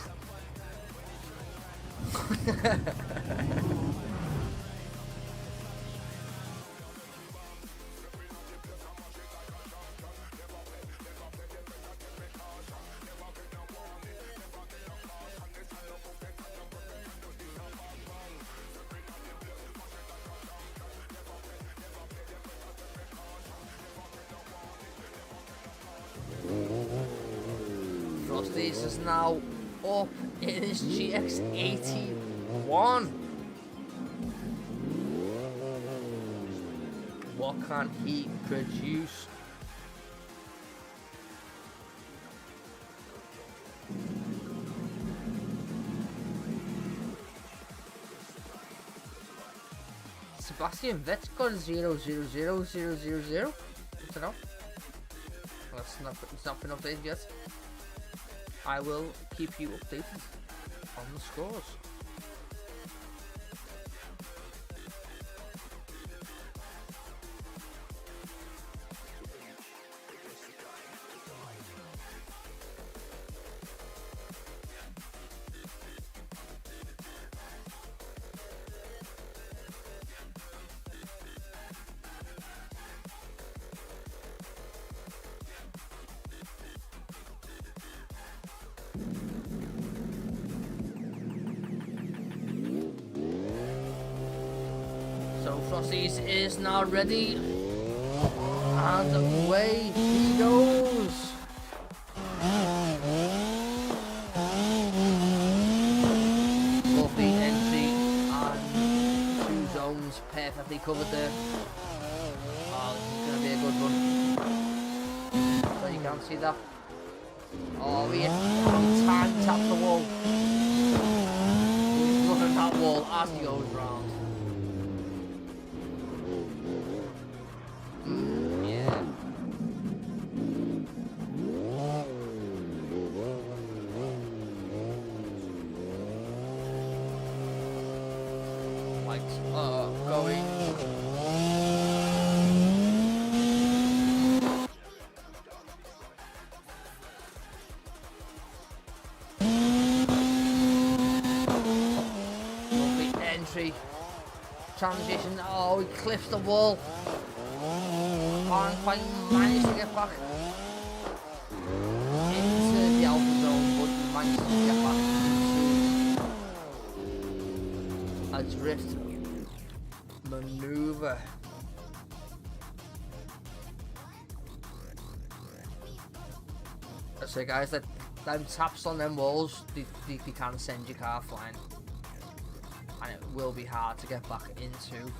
Frosties is now up in his GX81. What can he produce? Sebastian Vettel got 0000000. What's it now? Well, it's not been updated yet. I will keep you updated on the scores. So Frosties is now ready, and away he goes. Lovely entry and 2 zones perfectly covered there. Oh, this is going to be a good run. So you can't see that. Oh, he time taps the wall. He's running that wall as he goes round. Yeah. Lights are going. Lovely entry. Transition. Oh, he clips the wall. Can't quite manage to get back into the alpha zone, but managed to get back into a drift maneuver. So guys, that them taps on them walls, they can send your car flying, and it will be hard to get back into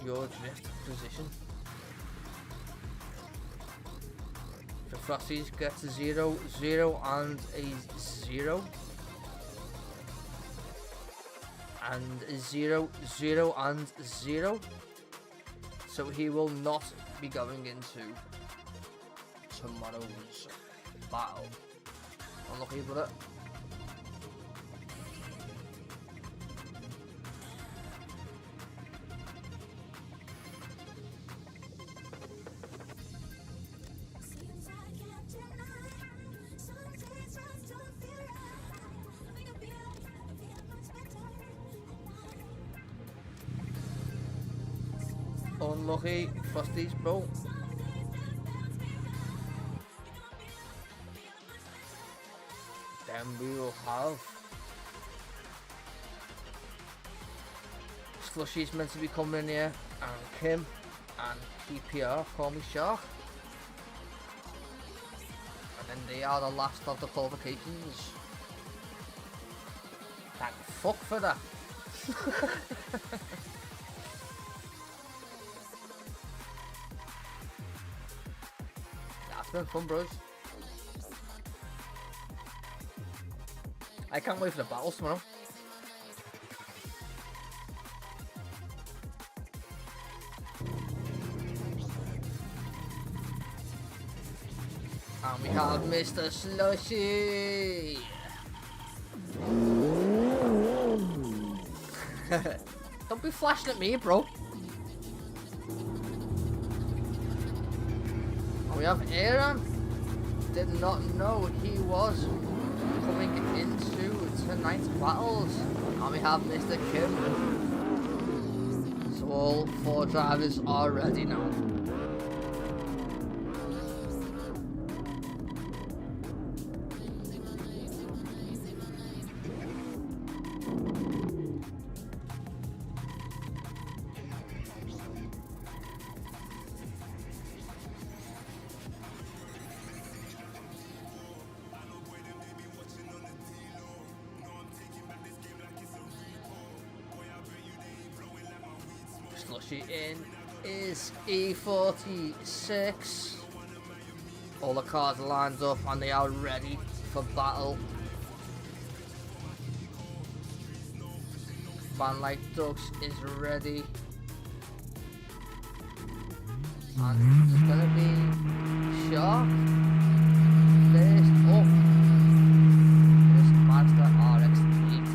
your drift position. So Frosties gets a 0, 0 and a 0. And a 0, 0 and 0. So he will not be going into tomorrow's battle. Unlucky with it. Unlucky Frosties, bro. Then we will have Slushy's meant to be coming in here, and Kim and PPR, call me Shark. And then they are the last of the qualifications. Thank fuck for that. That's been fun, bros. I can't wait for the battles tomorrow. And we have Mr. Slushy. Don't be flashing at me, bro. And we have Aaron. Did not know he was coming into tonight's battles. And we have Mr. Kim. So all 4 drivers are ready now. Slushy in is E46. All the cars are lined up and they are ready for battle. Van Like Ducks is ready. And it's gonna be Shark first up. This Mazda RX-8.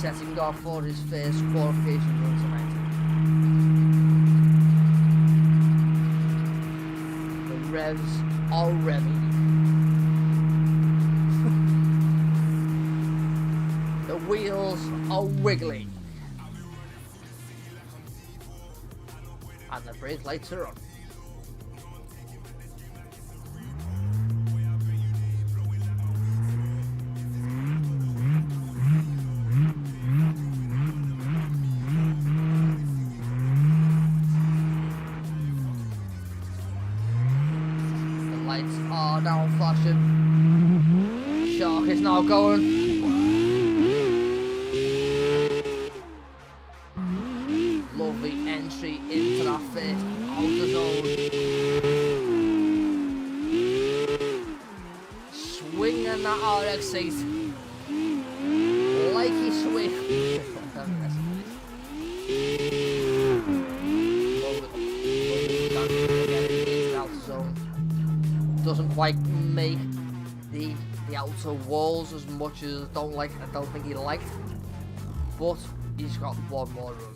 Setting off for his first qualification run tonight. The revs are revving. The wheels are wiggling. And the brake lights are on. Now flashing. Shark is now going. Lovely entry into that first outer zone. Swinging that RX-8 like he's swift. Doesn't quite make the outer walls as much as I don't think he liked, but he's got one more run.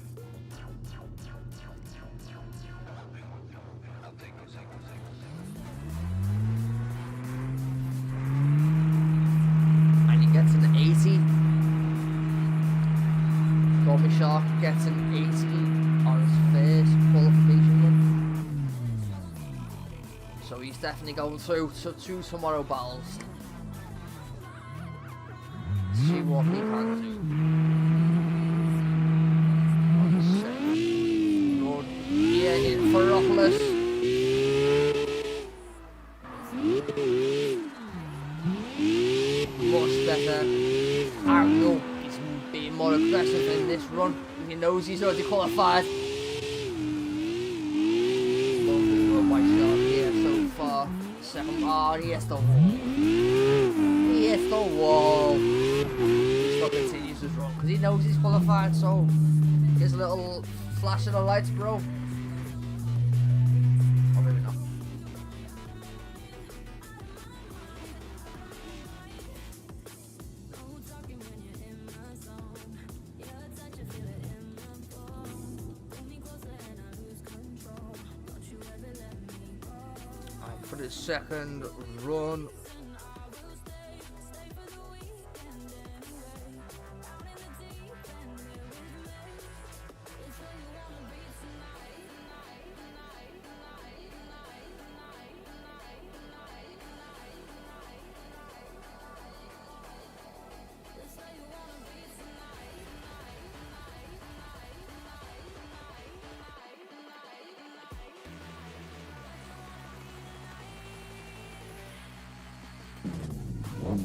And he gets an 80. Tommy Shark gets an 80 on his first qualification run. So he's definitely going through to 2 tomorrow battles. See what he can do. Good. Here in Ferrepolis. Much better angle. He's being more aggressive in this run. He knows he's already qualified. Second, oh, he hits the wall. He hits the wall. He still continues his run because he knows he's qualified, so here's a little flash of the lights, bro. Or maybe not. For the second run.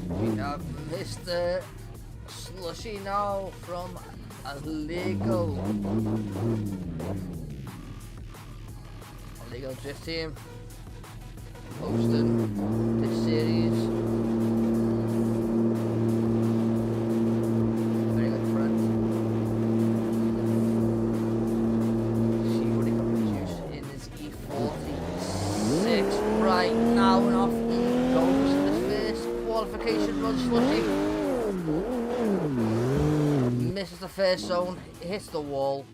We have Mr. Slushy now from Illegal Drift Team, hosting this series. Slushy. Misses the first zone, hits the wall.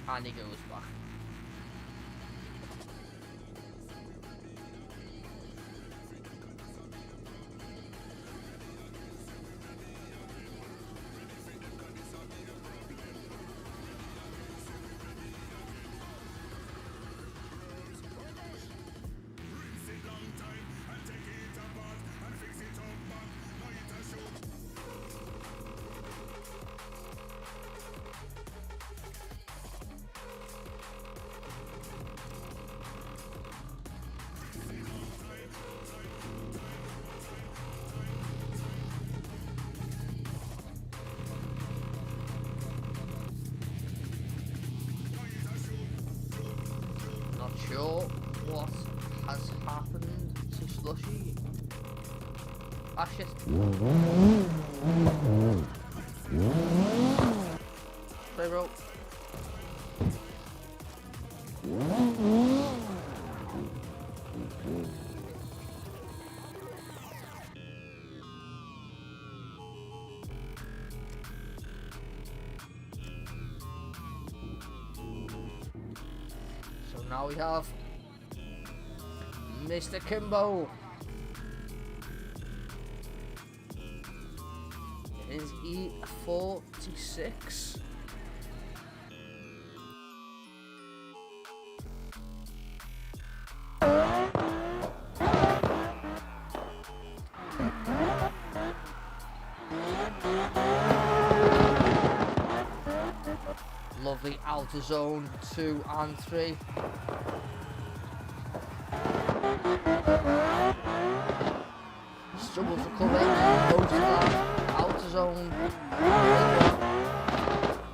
And he goes back. Not sure what has happened to Slushy. Ah shit. Sorry bro. So now we have Mr. Kimbo. It is E46. Lovely outer zone 2 and 3. Struggles to cover most of that outer zone.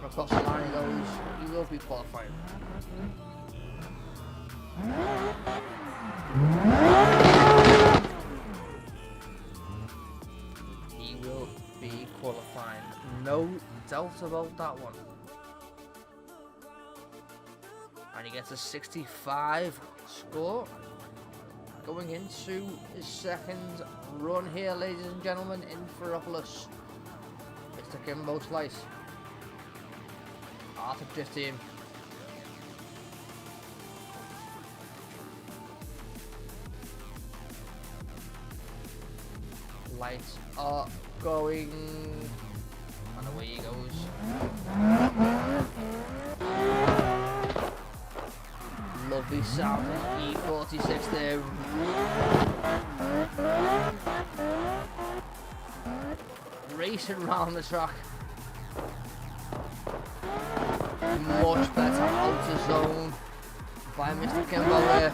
Across the line he goes. He will be qualifying. He will be qualifying. No doubt about that one. And he gets a 65 score. Going into his second run here, ladies and gentlemen, in Ferrepolis. Mr. Kimbo Slice. Arctic Drift Team. Lights are going. And away he goes. Lovely sound E46 there. Racing around the track. Much better outer zone by Mr. Kimbo there.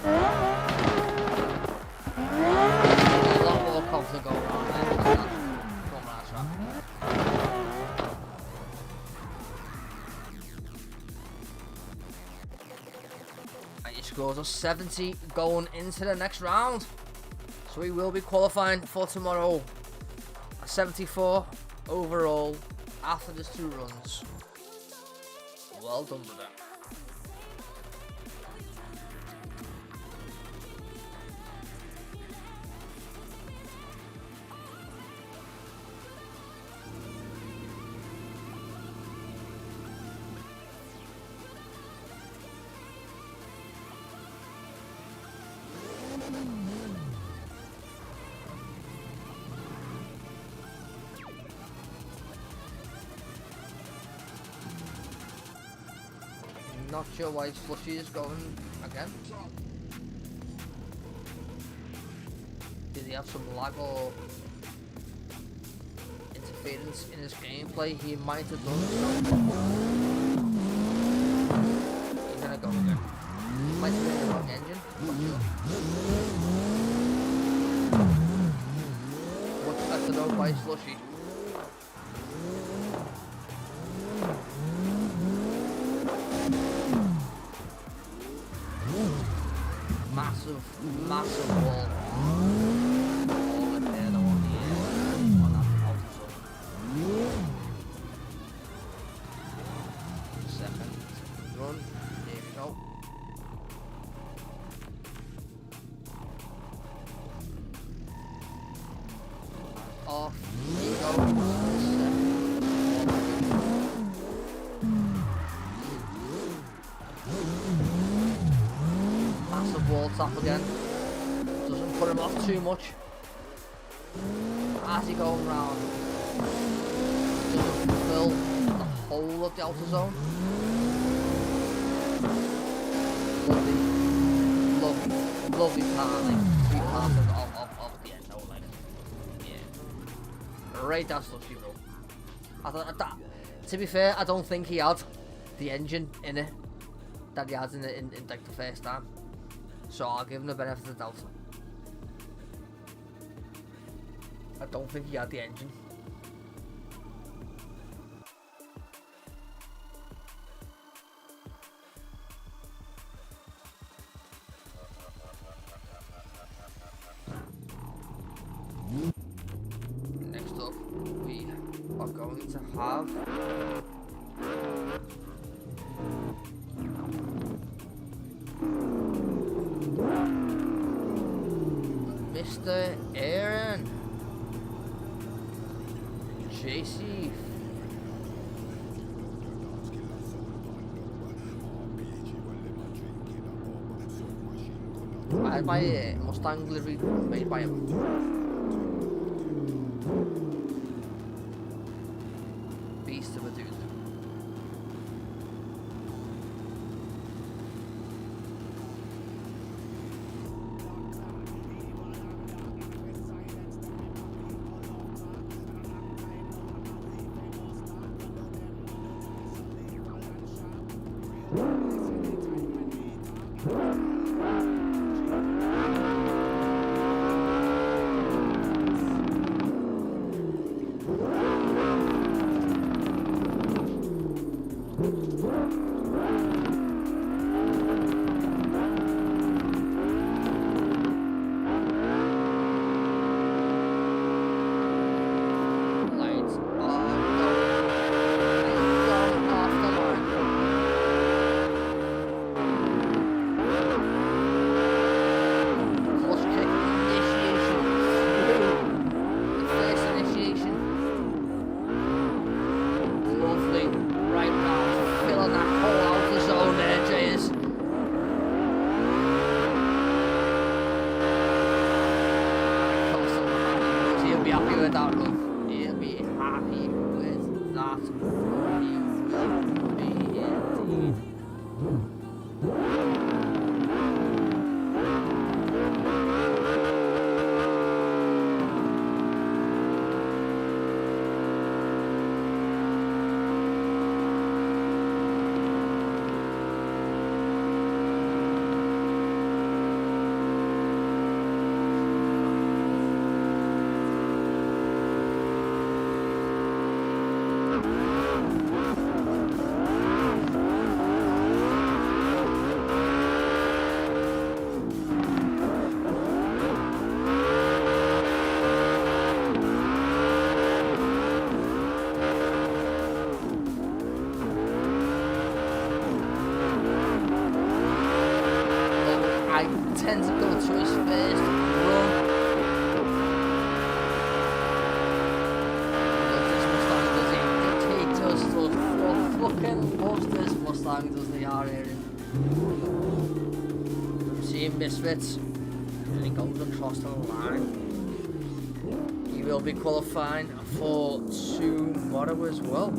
A lot more confident going around there. From that track. And he scores a 70 going into the next round. So he will be qualifying for tomorrow. A 74 overall after these 2 runs. Well done with that. Not sure why Slushy is going again. Did he have some lag or interference in his gameplay? He might have done so. He's gonna go again. Might have been the wrong engine. Not sure. Much better though by Slushy. Massive wall. All in there though on the air. On that outer zone. Second run. Here we go. off he goes. Massive wall tap again. Doesn't put him off too much. As he going round, doesn't fulfill the whole of the outer zone. Lovely part, like 3 parts of the end zone, like, yeah. Right, that's lucky, bro. To be fair, I don't think he had the engine in it that he had in like the first time. So I'll give him the benefit of the doubt. I don't think he had the engine. Next up, we are going to have Mr. Aaron JC. I had my Mustang livery made by him. Beast of a dude. Tend to go to his first run. This Mustang does he does fucking loves this Mustang, doesn't he, our area? Seeing misfits, and he goes across the line. He will be qualifying for tomorrow as well.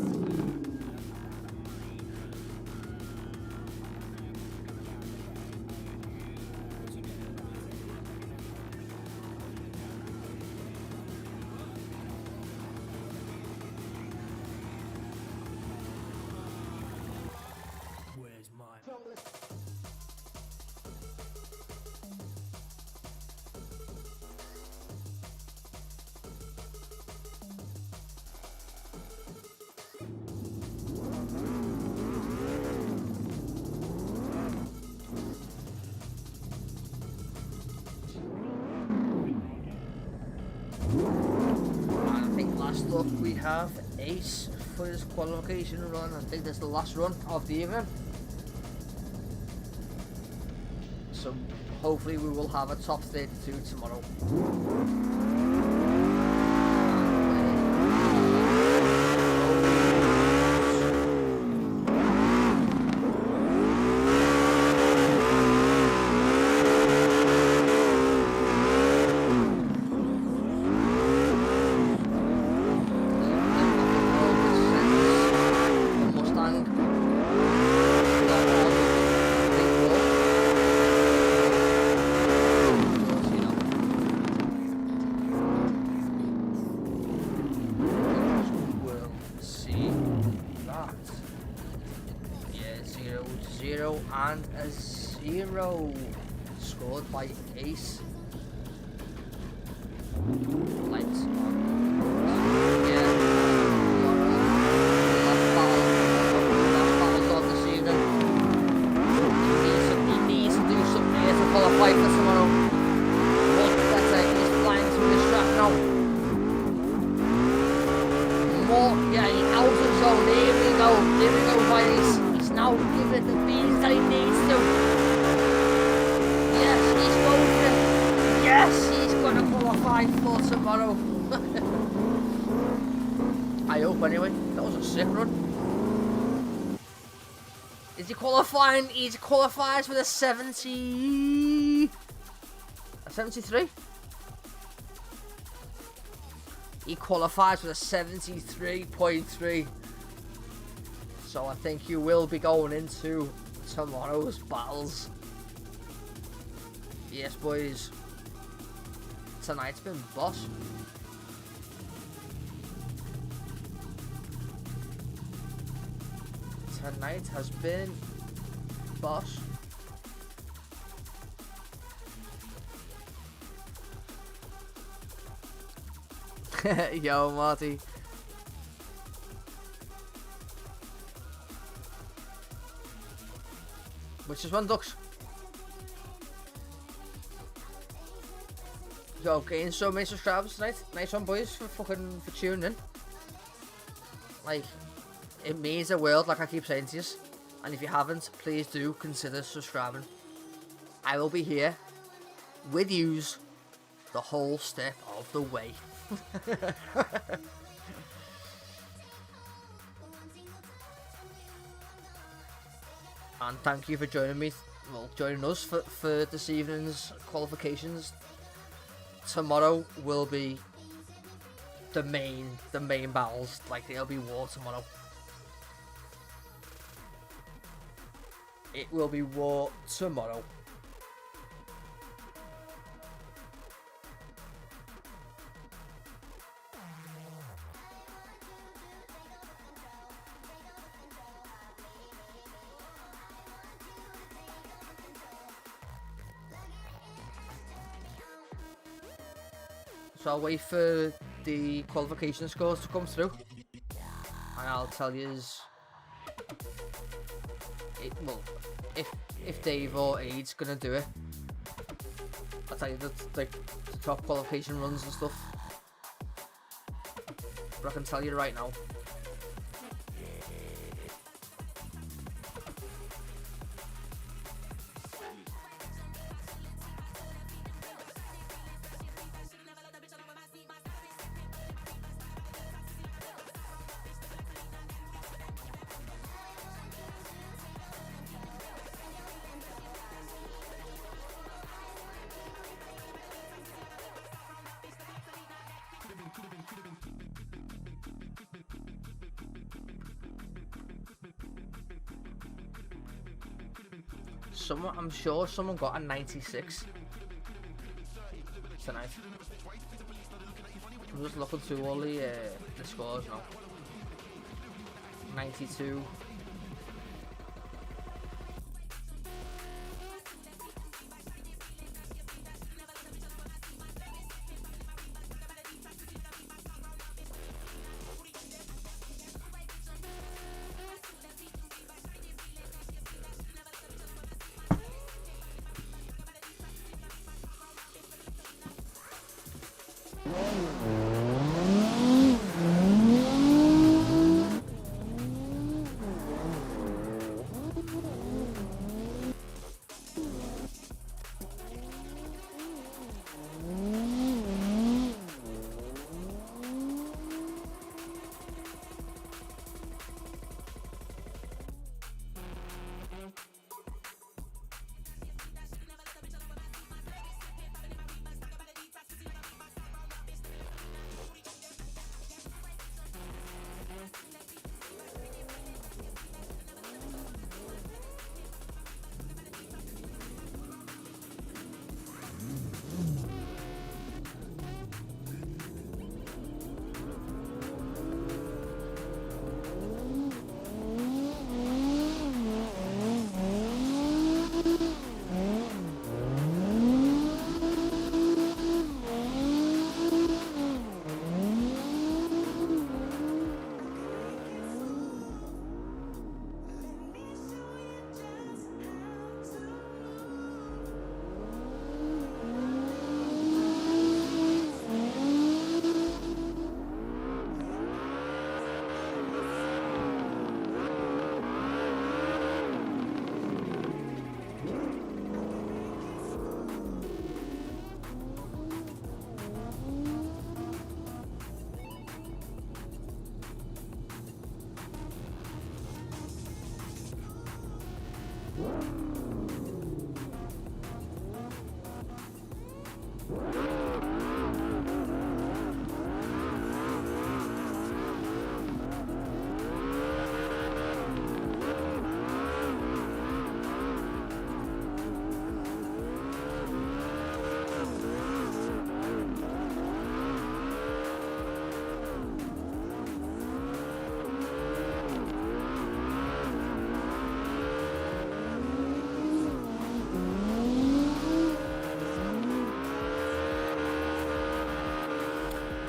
Last up we have Ace for his qualification run. I think that's the last run of the evening. So hopefully we will have a top 32 tomorrow. and a 0 scored by Ace. Lights on. Yeah. Last battle's on this evening. He needs to do something here to qualify for tomorrow. Much better. He's flying through this track now. More, yeah, he's out of zone. Here we go, Ace. He's now giving it the beans that he needs to. Yes, he's going for it. Yes, he's going to qualify for tomorrow. I hope anyway. That was a sick run. Is he qualifying? He qualifies for the 70... a 73? He qualifies for the 73.3. So I think he will be going into tomorrow's battles. Yes, boys. Tonight's been boss. Tonight has been boss. Yo, Marty. Which is one, Ducks? Yo, getting so many subscribers tonight. Nice one, boys, for tuning in. Like, it means the world, like I keep saying to you. And if you haven't, please do consider subscribing. I will be here with yous the whole step of the way. And thank you for joining me, joining us for this evening's qualifications. Tomorrow will be the main battles. Like, there'll be war tomorrow. It will be war tomorrow. So I'll wait for the qualification scores to come through, and I'll tell you if Dave or Aid's gonna do it. I'll tell you the top qualification runs and stuff. But I can tell you right now. I'm sure someone got a 96 tonight. I'm just looking through all the scores now. 92.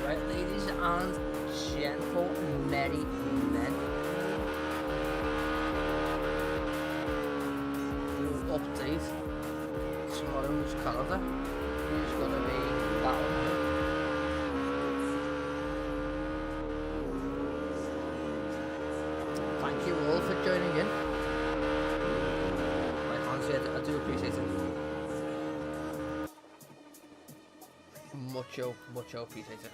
Right, ladies and gentle merry men, we'll update tomorrow's calendar. Who's gonna be battling who. Thank you all for joining in. Like honestly, I do appreciate it. Mucho appreciate it.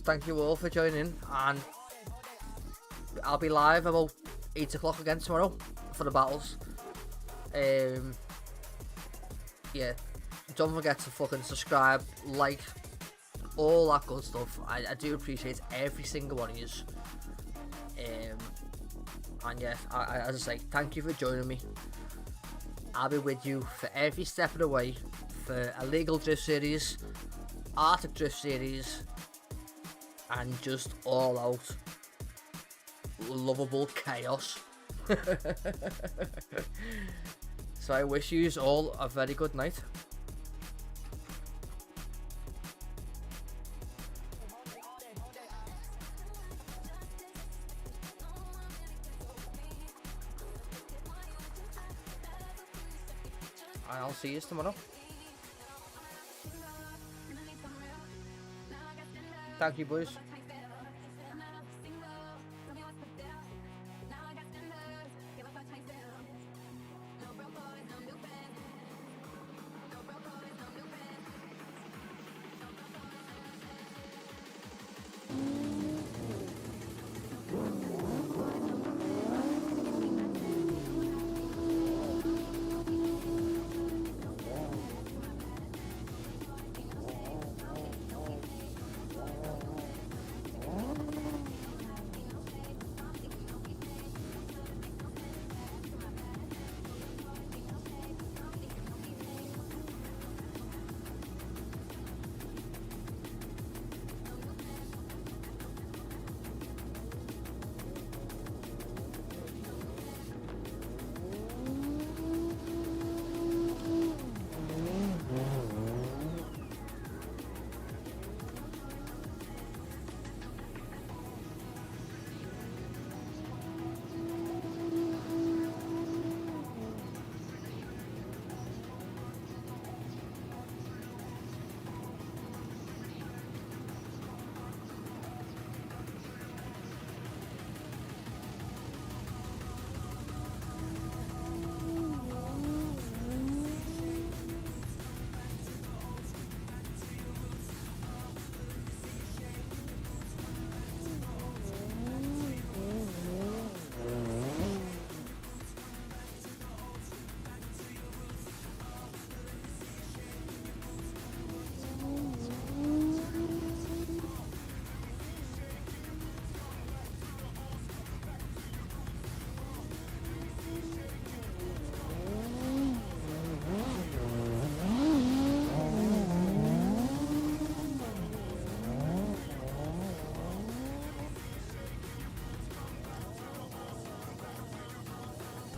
Thank you all for joining in, and I'll be live about 8 o'clock again tomorrow for the battles. Yeah, don't forget to fucking subscribe, like, all that good stuff. I do appreciate every single one of you. And yeah, as I say, thank you for joining me. I'll be with you for every step of the way for illegal drift series, Arctic drift series, and just all out lovable chaos. So I wish you all a very good night. And I'll see you tomorrow. Thank you, boys.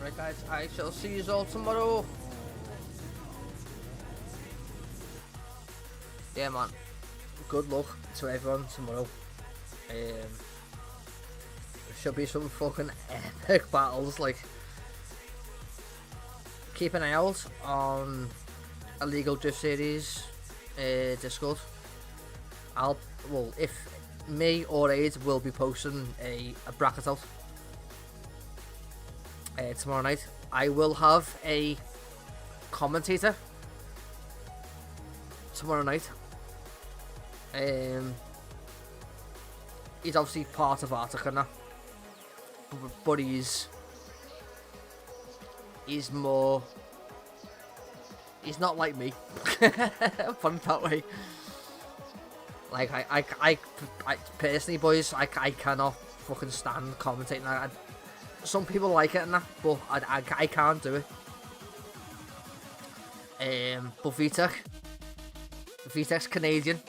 Right guys, I shall see you all tomorrow. Yeah man, good luck to everyone tomorrow. There should be some fucking epic battles. Like, keep an eye out on Illegal Drift Series Discord. If me or Aid will be posting a bracket out tomorrow night. I will have a commentator tomorrow night. He's obviously part of Arctic and that, but he's more. He's not like me. Put it that way. Like I personally, boys, I cannot fucking stand commentating. Some people like it and that, but I can't do it. But Vitek's Canadian,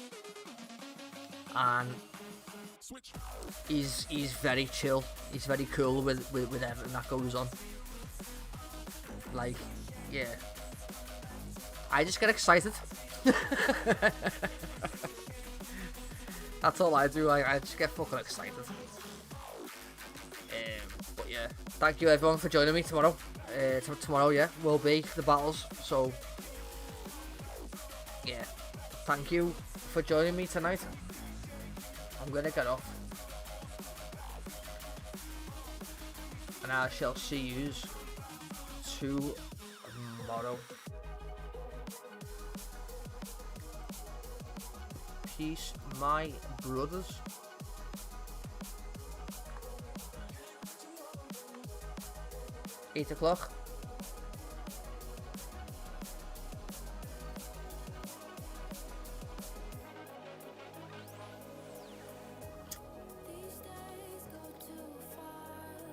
and he's very chill. He's very cool with everything that goes on. Like, yeah. I just get excited. That's all I do. I just get fucking excited. But yeah, thank you everyone for joining me tomorrow. Tomorrow, yeah, will be the battles. So yeah, thank you for joining me tonight. I'm gonna get off, and I shall see you tomorrow. Peace, my brothers. 8 o'clock.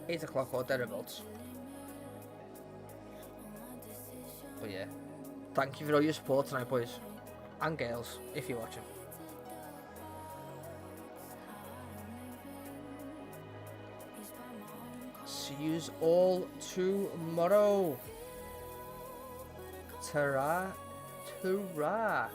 Eight o'clock or thereabouts. But yeah, thank you for all your support tonight, boys and girls, if you're watching. See yous all tomorrow. Ta-ra, ta-ra.